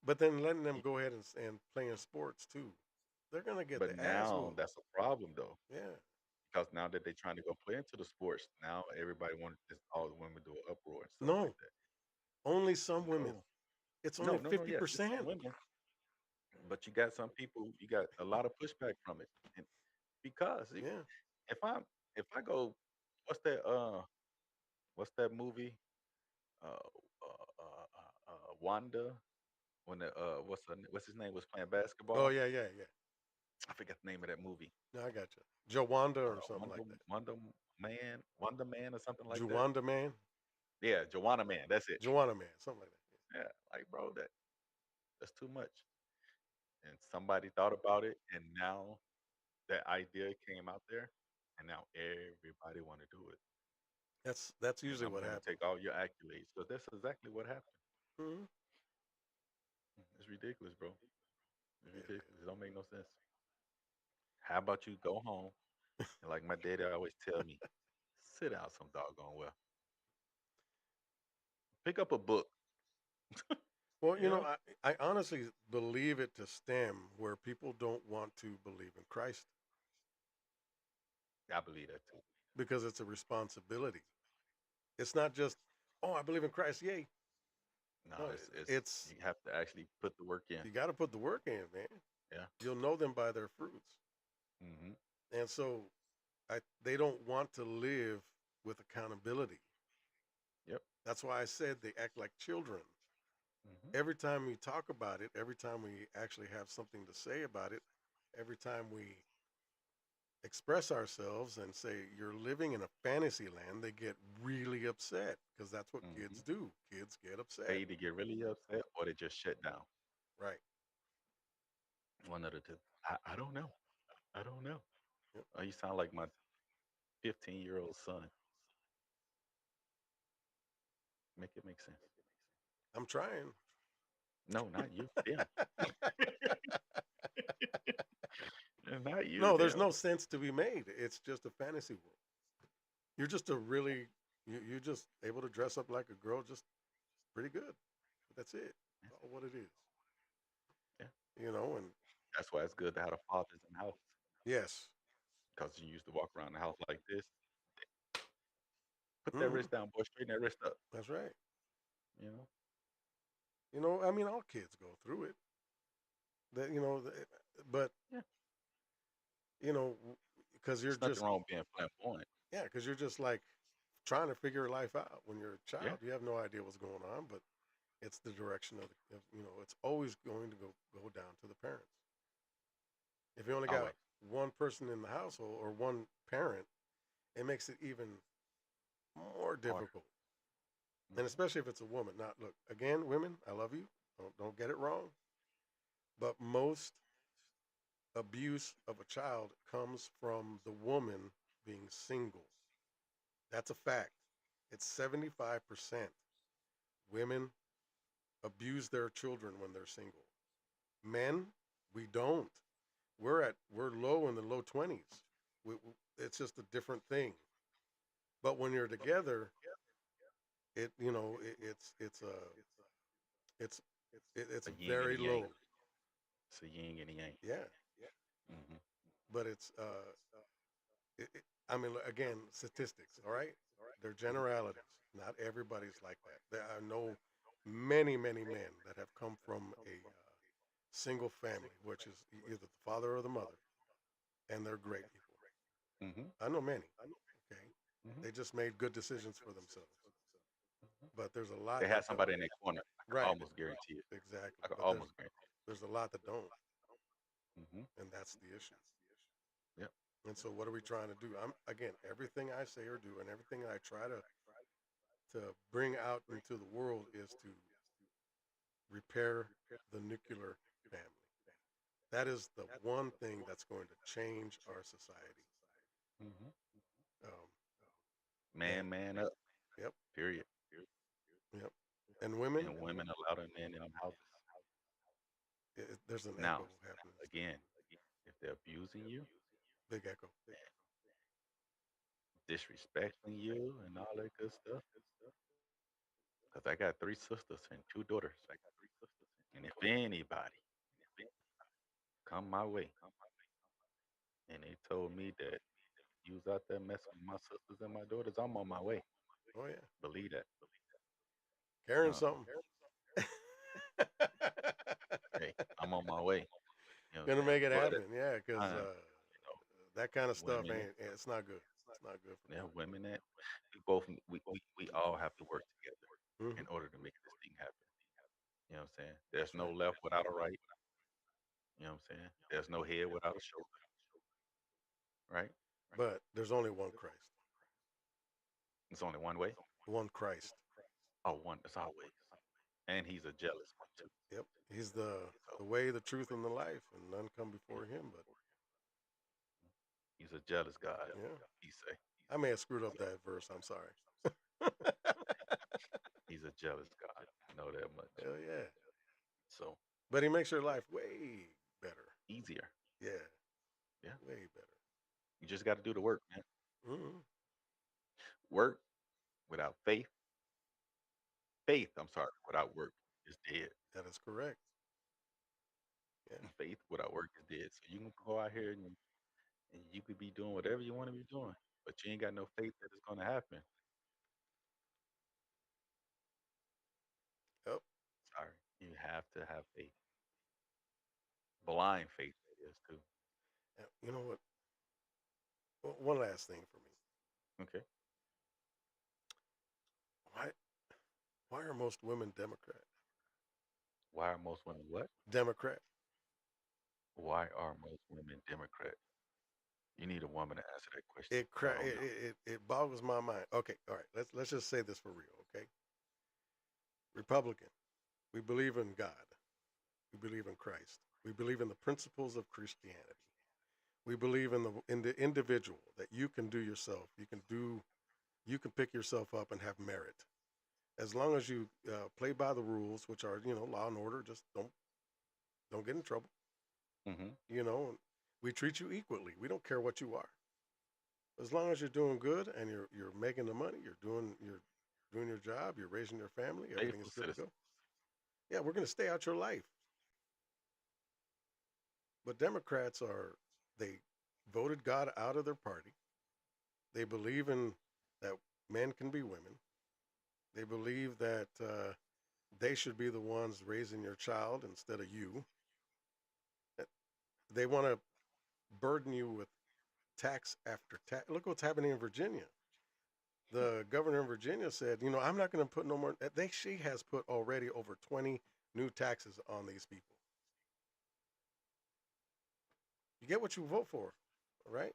But then letting them
Y-
go ahead and play in sports too, they're gonna get
But
the ass
now
whooped.
that's a problem though.
Yeah.
Because now that they're trying to go play into the sports, now everybody wants this, all the women do an uproar and stuff like
No,
that.
only some women.
No,
It's only
no.
fifty
Yeah, it's some
percent.
women, but you got some people. You got a lot of pushback from it, and because
Yeah.
if I'm if I go, what's that? What's that movie? Uh, Wanda. When the what's his name was playing
Oh
basketball.
yeah, yeah, yeah.
I forgot the name of that movie.
No, I got you. Jawanda or something
Wonder
like that.
Wonder Man or something like that.
Juwanda man,
Yeah, Joanna Man. That's it.
Joanna man, something like that.
Yeah, like bro, that's too much. And somebody thought about it, and now that idea came out there, and now everybody want to do it.
That's
And
usually
I'm
what
going to
happens.
take all your accolades. So that's exactly what happened.
Hmm.
It's ridiculous, bro. It's
Yeah,
ridiculous. It don't make no sense. How about you go home and like my daddy always tell me, sit down some doggone well. Pick up a book.
well,
You know,
I honestly believe it to stem where people don't want to believe in Christ
I believe that too.
because it's a responsibility. It's not just, oh, I believe in Christ, yay.
No,
No,
it's
it's
you have to actually put the work in.
you got to put the work in, man.
Yeah.
You'll know them by their fruits,
Hmm.
and so they don't want to live with accountability.
Yep.
That's why I said they act like children.
Hmm.
Every time we talk about it, every time we actually have something to say about it, every time we express ourselves and say you're living in a fantasy land, they get really upset because that's what
Hmm.
kids do. Kids get
They
upset.
either get really upset or they just shut down.
Right.
One of the two. I don't know. I don't know.
Yep.
You sound like my 15-year-old son. Make it make sense.
I'm trying.
No, not you. Them. Not you.
No, there's
Them.
no sense to be made. It's just a fantasy world. You're just a really you're just able to dress up like a girl just pretty good. That's it.
Yeah.
That's all what it is.
Yeah.
And
That's why it's good to have the fathers in the house
yes.
because you used to walk around the house like this. Put that
Hmm.
wrist down, boy. Straighten that wrist up.
That's right.
You know.
I mean, all kids go through it. That but
Yeah.
you know, because you're
There's nothing
just
wrong with being flamboyant.
yeah, because you're just like trying to figure life out. When you're a
Yeah,
child, you have no idea what's going on, but it's the direction it's always going to go down to the parents. If you only got
always.
one person in the household or one parent, it makes it even more
Harder.
difficult. And
Mhm.
especially if it's a woman. Now, look, again, women, I love you. Don't get it wrong. But most abuse of a child comes from the woman being single. That's a fact. It's 75% women abuse their children when they're single. Men, we don't. We're low in the low 20s. It's just a different thing. But when you're together, it you know it's it's
A yin and a
very
yang.
low.
It's a yin and a yang.
Yeah,
Hmm.
but I mean, again, statistics. All right, they're generalities. Not everybody's like that. I know many men that have come from a single family, which is either the father or the mother, and they're great people.
Hmm.
I know many. Okay,
Hmm.
they just made good decisions for themselves.
Hmm.
But there's a
They
lot
have
that don't.
somebody in their corner. I can
Right,
almost guarantee it.
exactly.
I can
But
almost guarantee
there's a lot that don't,
it. Hmm.
and that's the issue.
Yep.
And so, what are we trying to do? I'm again, everything I say or do, and everything I try to bring out into the world is to repair the nuclear family. That is the one thing that's going to change our society.
Hmm.
Um, and
Man up.
yep,
Period.
yep. And women,
And women allow them men in them houses.
there's an
Now,
echo happening still.
again, if they're abusing you,
Big echo.
disrespecting you, and all that good stuff, because I got three sisters and two daughters. And if anybody come my way and they told me that you was out there messing with my sisters and my daughters, I'm on my way.
Oh yeah,
Believe that.
carrying
Uh,
something.
hey, I'm on my way. You know what I'm
Gonna
saying?
make it
But at
happen. Yeah,
the
because
time,
that kind of stuff
women,
ain't. It's not good. It's not good for
yeah,
people.
women that we all have to work together
Hmm.
in order to make this thing happen. You know what I'm saying? There's no left without a right. You know what I'm saying? There's no head without a shoulder, right?
But there's only one Christ.
It's only one way.
One Christ.
Oh, one. It's always. And he's a jealous one too.
Yep. He's the
So
way, the truth, and the life, and none come before him. But
he's a jealous God.
yeah,
He say.
I may have screwed up
So
that verse. I'm sorry.
he's a jealous God. I know that much.
Hell yeah.
So
But he makes your life way better.
easier.
Yeah,
Yeah.
way better.
You just got to do the work, man.
Hmm.
Work without faith. Faith, I'm sorry, without work is dead.
That is correct. Yeah.
Faith without work is dead. So you can go out here and you could be doing whatever you want to be doing, but you ain't got no faith that it's going to happen.
Yep.
Sorry. You have to have faith. Blind faith, that is, too.
You know what? One last thing for me.
Okay.
Why? Why are most women Democrat?
Why are most women what?
Democrat.
Why are most women Democrat? You need a woman to answer that question
It
'cause I
cra-
don't know.
it boggles my mind. Okay, all right. Let's just say this for real. Okay. Republican. We believe in God. We believe in Christ. We believe in the principles of Christianity. We believe in the individual that you can do yourself. You can pick yourself up and have merit as long as you play by the rules, which are law and order. Just don't get in trouble.
Hmm.
We treat you equally. We don't care what you are, as long as you're doing good and you're making the money. You're doing your job. You're raising your family. Everything
Faithful
is good to
citizen.
go. Yeah, we're gonna stay out your life. But Democrats they voted God out of their party. They believe in that men can be women. They believe that they should be the ones raising your child instead of you. They want to burden you with tax after tax. Look what's happening in Virginia. The governor in Virginia said, I'm not going to put no more. She has put already over 20 new taxes on these people. You get what you vote for, right?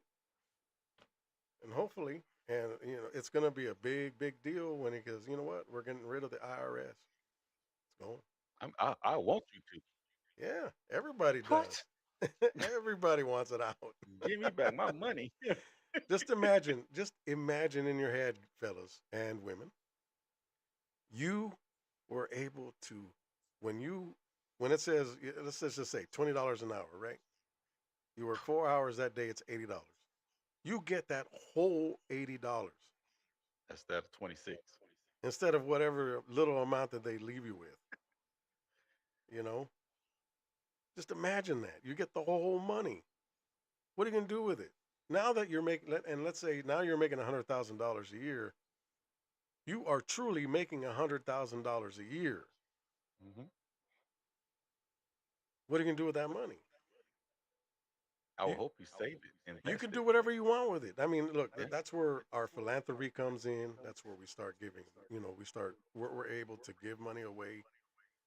And hopefully, and it's going to be a big, big deal when he goes, you know what? We're getting rid of the IRS. It's going.
I want you to.
Yeah, everybody does.
What?
Everybody wants it out.
Give me back my money.
Just imagine in your head, fellas and women, you were able to, when it says, let's just say $20 an hour, right? You work 4 hours that day, it's $80. You get that whole $80
That's that 26.
instead of whatever little amount that they leave you with. You know, just imagine that you get the whole money. What are you gonna do with it now that you're making? And let's say now you're making $100,000 a year. You are truly making $100,000 a year.
Hmm.
What are you gonna do with that money?
I will
You
hope you save it,
you can
invest
do
it.
whatever you want with it. I mean, look,
Yeah,
that's where our philanthropy comes in. That's where we start giving. We're able to give money away.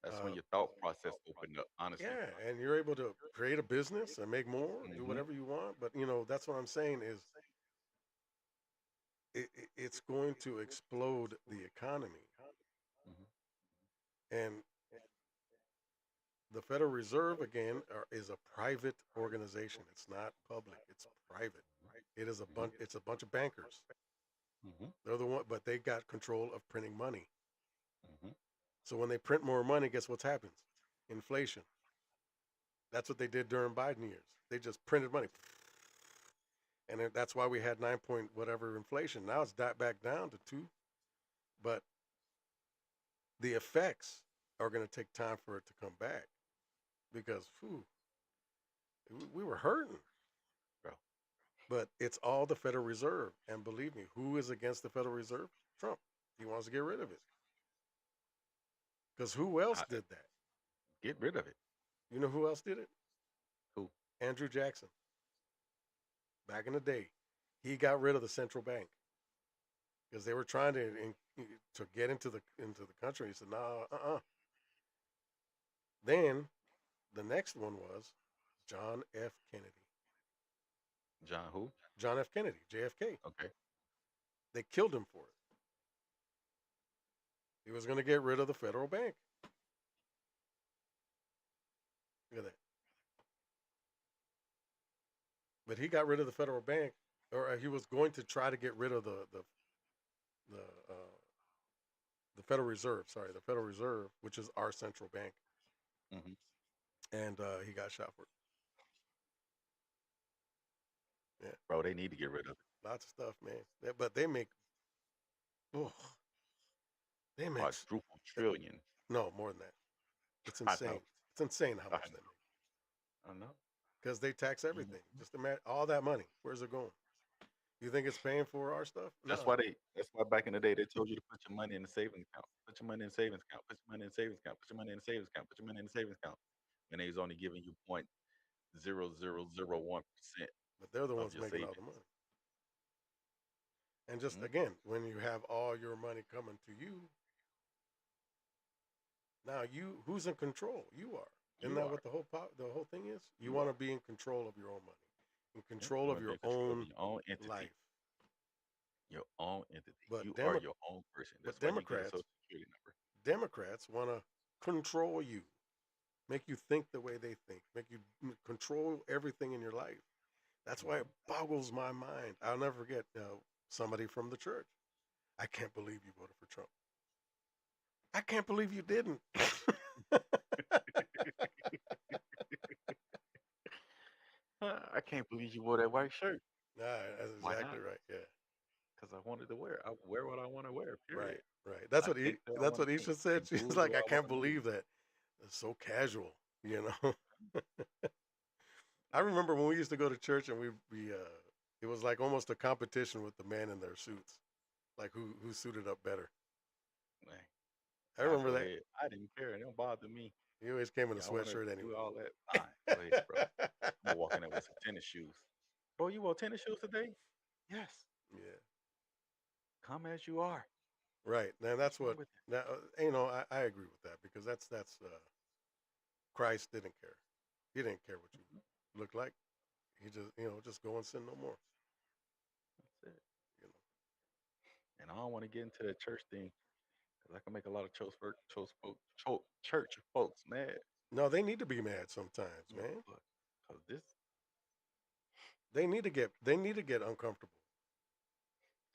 that's when
Uh,
your thought process opened up. Honestly.
yeah, and you're able to create a business and make more, do
Hmm.
whatever you want. But that's what I'm saying is it's going to explode the economy.
Hmm.
And the Federal Reserve again is a private organization. It's not public. It's private. It is a
Hmm.
bunch. It's a bunch of bankers.
Hmm.
They're the one, but they got control of printing money.
Hmm.
So when they print more money, guess what happens? Inflation. That's what they did during Biden years. They just printed money, and that's why we had 9 point whatever inflation. Now it's back down to 2, but the effects are going to take time for it to come back because we were hurting.
Bro.
But it's all the Federal Reserve, and believe me, who is against the Federal Reserve? Trump. He wants to get rid of it because who else
I,
did that?
get rid of it.
You know who else did it?
Who?
Andrew Jackson. Back in the day, he got rid of the central bank because they were trying to get into the country. He said, "No, Then the next one was John F. Kennedy.
John who?
John F. Kennedy, JFK.
Okay.
They killed him for it. He was going to get rid of the federal bank. Look at that. But he got rid of the federal bank, or he was going to try to get rid of the the Federal Reserve. Sorry, the Federal Reserve, which is our central bank,
Hmm.
and he got shot for it. Yeah,
Bro, they need to get rid of it.
lots of stuff, man. But they make, oh, they make
Quadruple trillion.
no more than that. It's
I know.
insane. It's insane how
I
much they
know.
make
I know.
because they tax everything.
Mhm.
Just imagine all that money. Where's it going? You think it's paying for our stuff?
That's
No.
why they. That's why back in the day they told you to put your money in the savings account. Put your money in the savings account. Put your money in the savings account. Put your money in the savings account. Put your money in the savings account. And they was only giving you 0.0001%
But they're the
of
ones
your
making all the
savings.
money. And just
Mhm.
again, when you have all your money coming to you, now who's in control? You are. Isn't
You
that
are.
what the whole thing is? You
You
want to
are.
be in control of your own money, in
Yeah.
control
You
of
want to be
your
in control of
own
your own entity.
life.
Your own entity.
But
You are your own person.
but
That's why you get a
Democrats
social security number.
Democrats want to control you, make you think the way they think, make you control everything in your life. That's why it
Mhm.
boggles my mind. I'll never forget somebody from the church. I can't believe you voted for Trump. I can't believe you didn't.
I can't believe you wore that white shirt.
Nah, that's
Why
exactly
not?
right. Yeah,
Because I wanted to wear. I wear what I want to wear.
right,
Period.
right. That's
I
what
think that I
that's
want
what
to think.
Isha
I
said. She's
move the
like,
way
I
I want
can't
to move.
believe that. It's so casual, you know. I remember when we used to go to church and we it was like almost a competition with the men in their suits, like who suited up better.
Man,
I
I
remember
go
that.
ahead. I didn't care. It don't bother me.
He always came in a
Y'all want to
sweatshirt
do
anyway.
all that? Fine. Go ahead, bro. I'm gonna walk in there with some tennis shoes. Bro, you wore tennis shoes today? Yes.
Yeah,
Come as you are.
right. Now
What's
that's
wrong
what
with
now I agree with that because that's Christ didn't care. He didn't care what you
that?
look like. He just just go and sin no more.
That's it.
You know.
And I don't want to get into that church thing because I can make a lot of church folks mad.
No, they need to be mad sometimes, man.
Because this,
They need to get uncomfortable.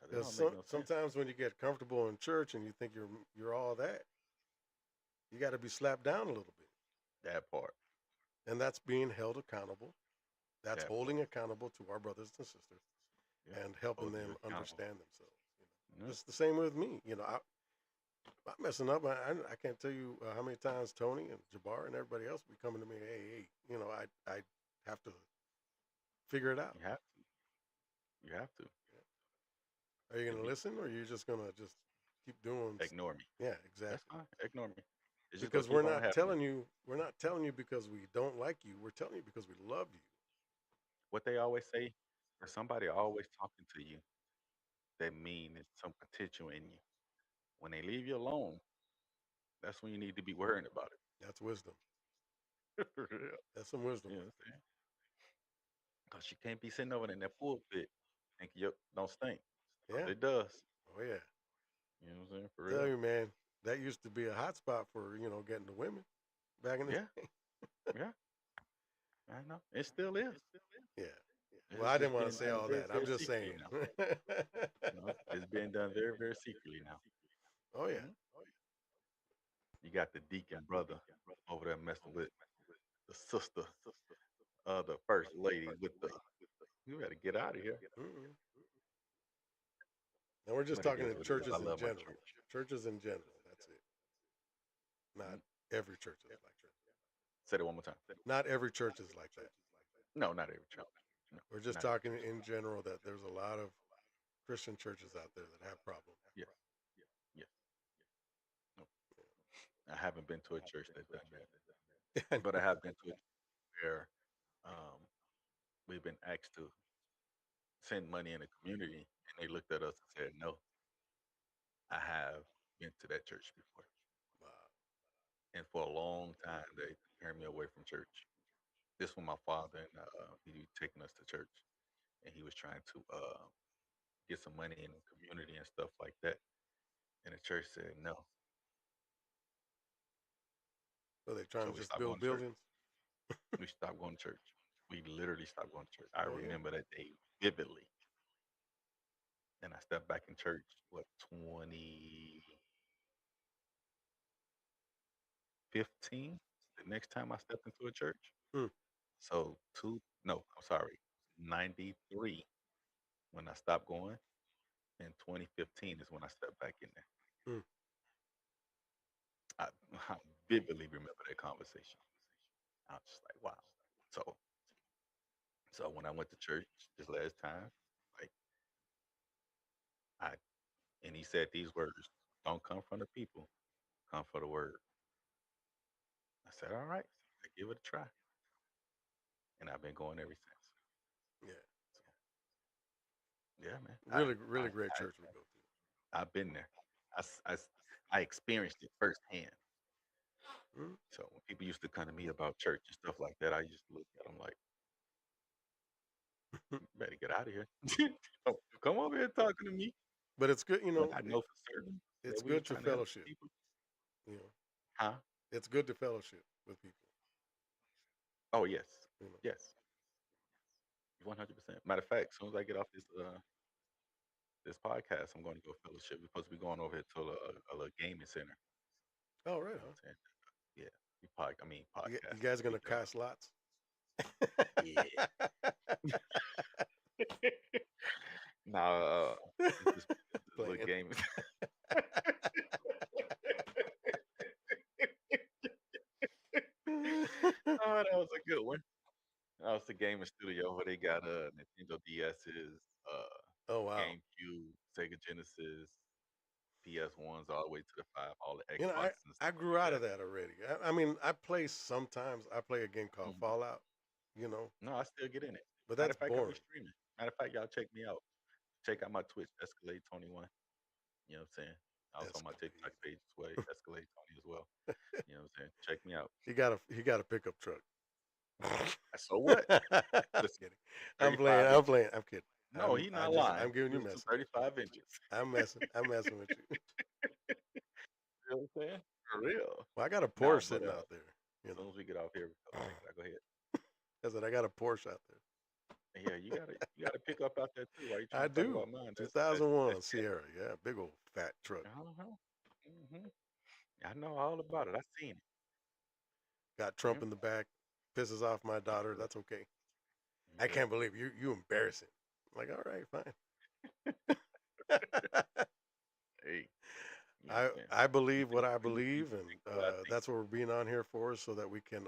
cause it
Because
don't make no sense.
sometimes when you get comfortable in church and you think you're all that, you got to be slapped down a little bit,
That part.
and that's being held accountable. That's
That part.
holding accountable to our brothers and sisters
Yeah.
and helping
Holding you
them
accountable.
understand themselves.
Yeah.
Just the same with me. I'm messing up. I can't tell you how many times Tony and Jabbar and everybody else be coming to me. Hey, I have to figure it out.
You have to. You have to.
Are you
And
gonna listen, or are you just gonna just keep doing?
ignore me.
Yeah,
That's
exactly.
fine. Ignore me. It's just gonna
Because we're
keep on
not
happening.
telling you. We're not telling you because we don't like you. We're telling you because we love you.
What they always say, for somebody always talking to you, that mean there's some potential in you. When they leave you alone, that's when you need to be worrying about
That's wisdom.
it. For real.
That's some wisdom
You know
right
what I'm saying? Because you can't be sitting over in that pulpit thinking, yep, don't stink.
there.
'Cause
Yeah.
it does.
Oh yeah.
You know what I'm saying? For
Tell
real.
you, man, that used to be a hot spot for getting the women back in the
Yeah.
day.
Yeah. I know. It still is.
Yeah. Well,
It's
I didn't
just
want to
being
say
done
all
very,
that. I'm
very
just
secretly
saying.
now. You know, it's being done very, very secretly now.
Oh yeah.
Mhm. You got the deacon brother over there messing with the sister, the first lady with the. You better get out of here.
Mm-mm. And we're just
But it
talking
is
in
what it is. I
churches in
love my
general.
church.
Churches in general. That's it. Not
Mhm.
every church is like that.
Say it one more time.
Not every church is like that.
No, not every church. No,
We're just
not every
talking
church.
in general that there's a lot of Christian churches out there that have problems.
Yeah, yeah. No, I haven't been to a church that done that,
I
but I
know.
have been to a church where um, we've been asked to send money in the community, and they looked at us and said, "No, I have been to that church before."
Wow.
And for a long time, they turned me away from church. This was my father, and he was taking us to church, and he was trying to get some money in the community and stuff like that. And the church said no,
So they're trying
so
to
we
just
stopped going
build
to church.
buildings.
We stopped going to church. We literally stopped going to church. I
Oh yeah.
remember that day vividly. And I stepped back in church, what, 2015? The next time I stepped into a church.
Hmm.
So no, I'm sorry, 93 when I stopped going, and 2015 is when I stepped back in there.
Hmm.
I, I vividly remember that conversation. I was just like, wow. So, so when I went to church this last time, like I, and he said these words, "Don't come from the people, come for the word." I said, all right, I give it a try, and I've been going ever since.
Yeah.
So, yeah, man,
Really, really great church we go to.
I've been there. I experienced it firsthand.
Hmm.
So when people used to come to me about church and stuff like that, I used to look at them like, "You better get out of here. Don't come over here talking to me."
But it's good,
When I know for certain that
it's
we was
good to
trying to help
fellowship.
people,
You know,
huh?
it's good to fellowship with people.
Oh yes,
You know.
yes, 100%. Matter of fact, as soon as I get off this podcast, I'm going to go fellowship. We're supposed to be going over here to a little gaming center.
Oh right,
You know
huh?
what I'm saying? Yeah,
You
podcast
guys
we
gonna
do.
cast lots?
Yeah. Now, this little
Playing.
game. Oh, that was a good one. That was the gaming studio where they got Nintendo DS's,
Oh wow.
GameCube, Sega Genesis. PS1s all the way to the 5, all the
You know, I
Xboxes and
I
stuff like
grew out
that.
of that already. I mean, I play sometimes. I play a game called
Mhm.
Fallout. You know,
No, I still get in it.
but
Matter
that's
of fact, I be
boring.
streaming. Matter of fact, y'all check me out. Check out my Twitch, Escalade21. You know what I'm saying? Also on my TikTok
Escalade.
page as well, Escalade Tony as well. You know what I'm saying? Check me out.
He got a pickup truck.
So what?
I'm
Listen,
kidding. I'm playing.
35
I'm
inches.
playing. I'm kidding.
No, he not
I'm
lying.
giving you
This is
messing.
35 inches.
I'm messing. I'm messing with you.
You know what I'm saying? For real.
Well, I got a
Nah,
Porsche
but
sitting out there.
as
You
soon
know,
as we get off here, we'll check it out. Go ahead.
I said I got a Porsche out there.
Yeah, you gotta pick up out there too. Why you trying
I
to talk
do.
about mine? That's
2001 Sierra. Yeah, big old fat truck.
uh-huh. hmm I know all about it. I seen it.
Got Trump
Yeah.
in the back. Pisses off my daughter.
Good.
That's okay. I
Good.
can't believe you embarrassing. I'm like, all right, fine.
Hey, you know what
I
I'm saying?
I
You
believe what
think
I
you
believe,
think
and
the way I think.
that's what we're being on here for, so that we can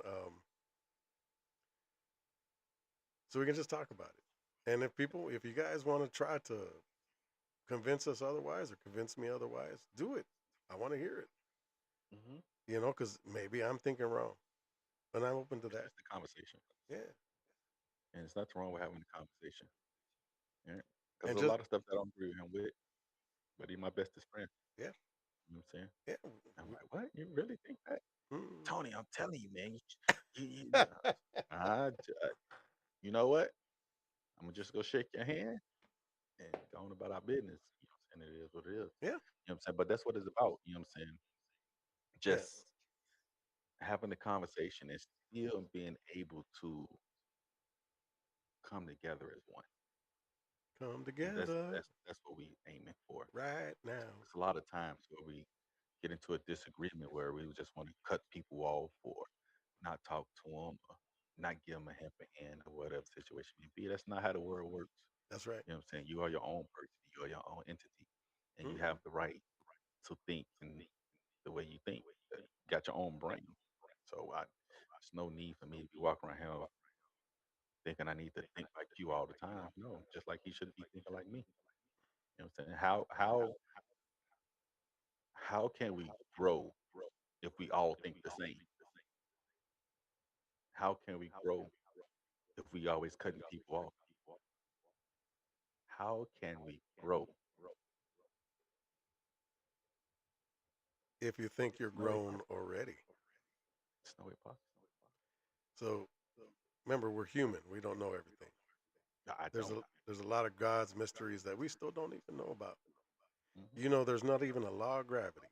just talk about it. And if you guys want to try to convince us otherwise or convince me otherwise, do it. I want to hear it.
hmm
Because maybe I'm thinking wrong, and I'm open to
It's
that.
just a conversation,
Yeah,
and there's nothing wrong with having a conversation. Yeah, because
and
a
just
lot of stuff that I don't agree with him with, but he's my bestest friend.
yeah,
You know what I'm saying?
yeah.
I'm like, what? You really think that,
Mm.
Tony? I'm telling you, man. You, I, j- I- you know what? I'm gonna just go shake your hand and go on about our business. You know what I'm saying? It is what it is.
Yeah,
You know what I'm saying? But that's what it's about. You know what I'm saying?
yeah.
Just having the conversation and still being able to come together as one.
Come
And that's
together
that's that's what we aiming for.
right now.
It's a lot of times where we get into a disagreement where we just want to cut people off or not talk to them or not give them a helping hand or whatever situation may be. That's not how the world works.
That's right.
You know what I'm saying? You are your own person. You are your own entity, and you
Mm.
have the right to think and the way you think. You got your own brain. So there's no need for me to be walking around here thinking I need to think like you all the time. No, just like he should be thinking like me. You know what I'm saying? How can we grow if we all think the same? How can we grow if we always cutting people off? How can we grow?
If you think you're
There's no way
grown
possible.
already,
There's no way possible.
so remember we're human. We don't know everything.
No, I
There's
don't.
a lot of God's mysteries that we still don't even know about.
hmm
There's not even a law of gravity.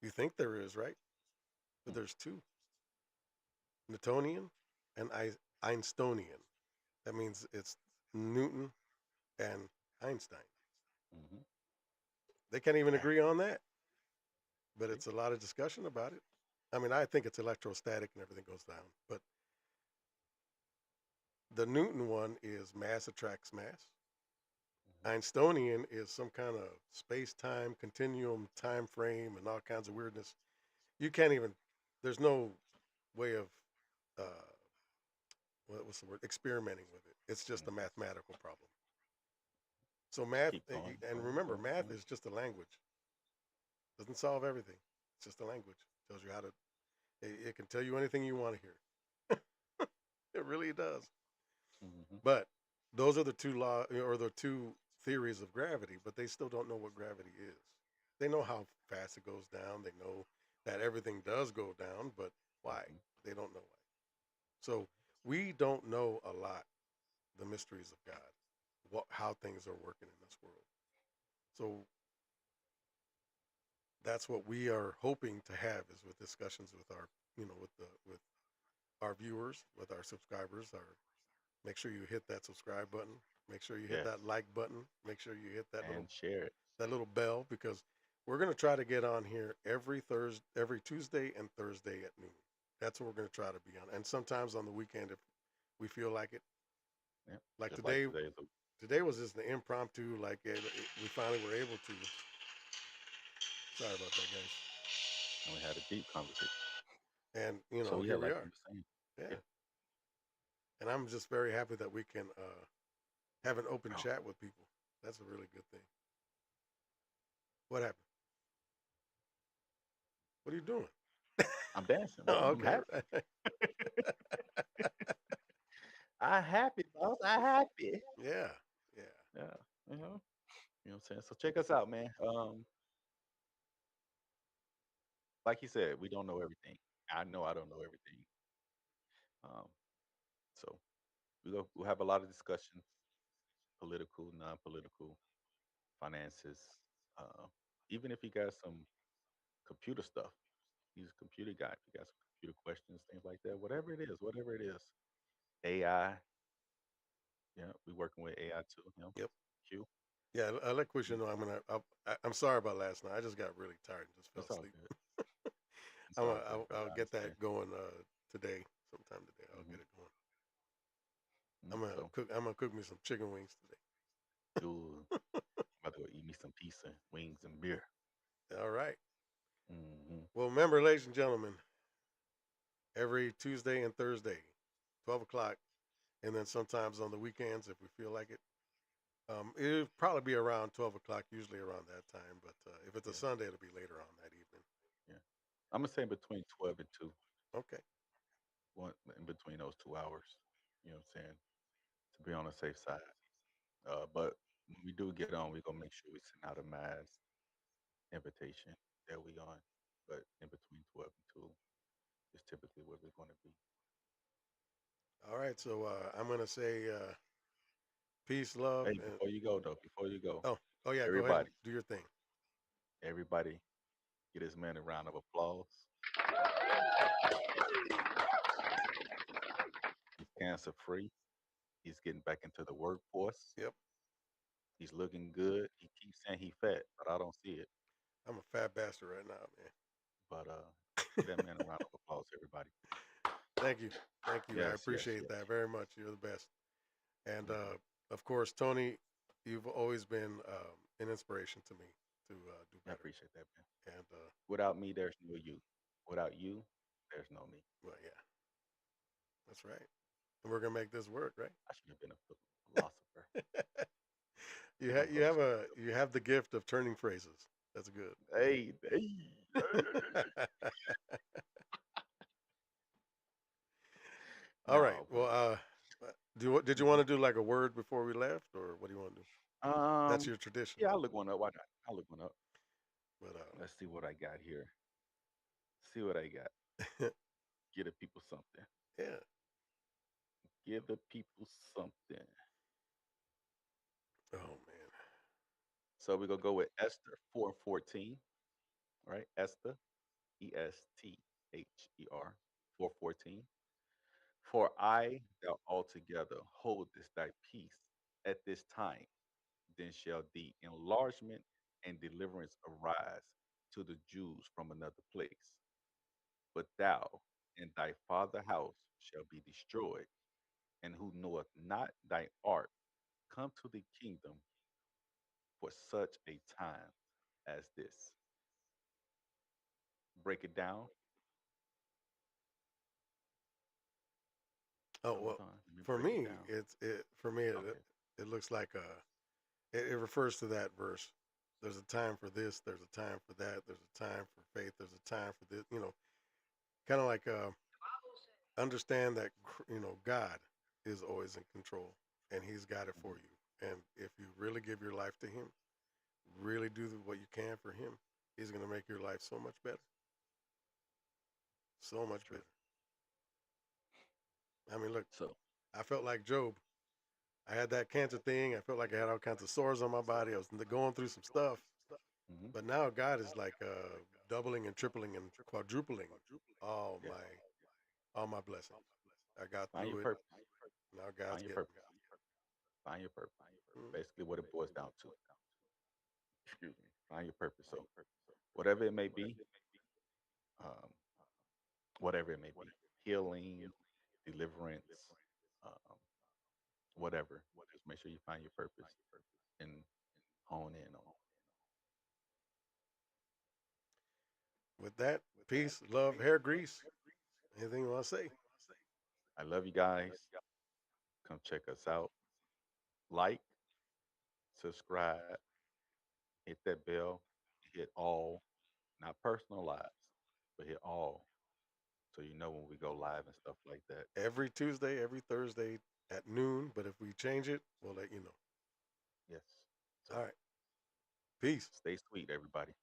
You think there is, right? But there's two: Newtonian and Einsteinian. That means it's Newton and Einstein.
Mm-hmm.
They can't even
Yeah.
agree on that, but
See?
it's a lot of discussion about it. I mean, I think it's electrostatic and everything goes down, but the Newton one is mass attracts mass.
hmm
Einsteinian is some kind of space-time continuum, time frame, and all kinds of weirdness. You can't even. There's no way of uh, what's the word? Experimenting with it. It's just a
hmm
mathematical problem. So
Just
math,
keep going,
and
going,
remember,
going,
math
going.
is just a language. Doesn't solve everything. It's just a language. Tells you how to. It can tell you anything you want to hear. It really does.
hmm
But those are the two law or the two theories of gravity, but they still don't know what gravity is. They know how fast it goes down. They know that everything does go down, but why?
hmm
They don't know why. So we don't know a lot the mysteries of God, how things are working in this world. So that's what we are hoping to have is with discussions with our, with our viewers, with our subscribers. Make sure you hit that subscribe button. Make sure you hit
Yes.
that like button. Make sure you hit
And share it.
that little bell because we're going to try to get on here every Tuesday and Thursday at noon. That's what we're going to try to be on, and sometimes on the weekend if we feel like it.
Yeah.
Like
Just like
today,
today's
today was just an impromptu. Like we finally were able to. Sorry about that, guys.
and we had a deep conversation.
And
So yeah,
here we
like you
are.
were saying.
Yeah,
Yeah.
and I'm just very happy that we can have an open
Oh,
chat with people. That's a really good thing. What happened? What are you doing?
I'm dancing, man.
Oh,
I'm
okay.
happy. I happy, boss. I happy.
Yeah. Yeah.
Yeah. You know, you know what I'm saying? So check us out, man. Like you said, we don't know everything. I know I don't know everything. Um, so we'll have a lot of discussions, political, non-political, finances. Uh, Even if you got some computer stuff, he's a computer guy. If you got some computer questions, things like that, whatever it is. AI, yeah, we working with AI too. You know,
Yep.
Q.
Yeah. I like what you
Mm,
know. I'm sorry about last night. I just got really tired and just fell
It's all
asleep.
good. It's all good,
I'll
brother. I
get
understand.
that going today. Sometime today, I'll
Hmm.
get it going.
So,
I'm gonna cook me some chicken wings today.
ooh, I'm about to go eat me some pizza, wings, and beer.
All right.
Hmm.
Well, remember, ladies and gentlemen, every Tuesday and Thursday, 12 o'clock, and then sometimes on the weekends if we feel like it. It'll probably be around 12 o'clock, usually around that time. But if it's a
Yeah,
Sunday, it'll be later on that evening.
yeah. I'm gonna say between 12 and 2,
Okay.
one in between those 2 hours. You know what I'm saying? To be on the safe side. But when we do get on, we're gonna make sure we send out a mass invitation that we on. But in between 12 and 2 is typically where we're gonna be.
All right. So I'm gonna say peace, love,
Hey,
and
before you go though, before you go,
oh, oh yeah. Go ahead and
everybody,
do your thing.
everybody, get this man a round of applause. He's cancer free. He's getting back into the workforce.
Yep.
He's looking good. He keeps saying he fat, but I don't see it.
I'm a fat bastard right now,
But
man.
get that man a round of applause, everybody.
Thank you. Thank you. I
Yes, yes,
appreciate
yes.
that very much. You're the best. And
Hmm.
of course, Tony, you've always been an inspiration to me to do
I
better.
appreciate that, man.
And
Without me, there's no you. Without you, there's no me.
well, yeah, that's right. And we're gonna make this work, right?
I should have been a philosopher. I'm
You
full of
have
shit.
you have the gift of turning phrases. That's good.
Hey, hey.
All right.
No,
Well,
but
did you want to do like a word before we left, or what do you want to do? That's
um,
your tradition.
yeah, I'll look one up. Why not? I'll look one up.
But
Let's see what I got here. See what I got. Give the people something.
yeah.
Give the people something.
Oh man.
So we're gonna go with Esther 4:14. Right? Esther, Esther 4:14. For I thou altogether holdest thy peace at this time, then shall the enlargement and deliverance arise to the Jews from another place. But thou and thy father house shall be destroyed, and who knoweth not thy art come to the kingdom for such a time as this. Break it down
Oh
one more
well,
time. Let me
for
break it
me,
down.
it
Okay.
it looks like it refers to that verse. There's a time for this. There's a time for that. There's a time for faith. There's a time for this. Kind of like understand that God is always in control and He's got it for
Mhm.
you. And if you really give your life to Him, really do what you can for Him, He's going to make your life so much better, so much
True.
better. I mean, look,
So,
I felt like Job. I had that cancer thing. I felt like I had all kinds of sores on my body. I was going through some stuff.
mhm,
But now God is like doubling and tripling and quadrupling all
yeah,
my blessings. I got
find your
through it.
purpose.
Now God's
Find your
getting
purpose.
me.
Find your purpose.
Mm.
Basically, what it boils down to. Excuse me. Find your purpose. So, whatever it may be, um, whatever it may be, healing, deliverance, um, whatever. Just make sure you find your purpose and hone in on it.
With that, peace, love, hair grease. Anything you want to say?
I love you guys. Come check us out. Like, subscribe, hit that bell. hit all, not personal lives, but hit all. So you know when we go live and stuff like that.
Every Tuesday, every Thursday at noon. But if we change it, we'll let you know.
Yes.
All
So
right. Peace.
stay sweet, everybody.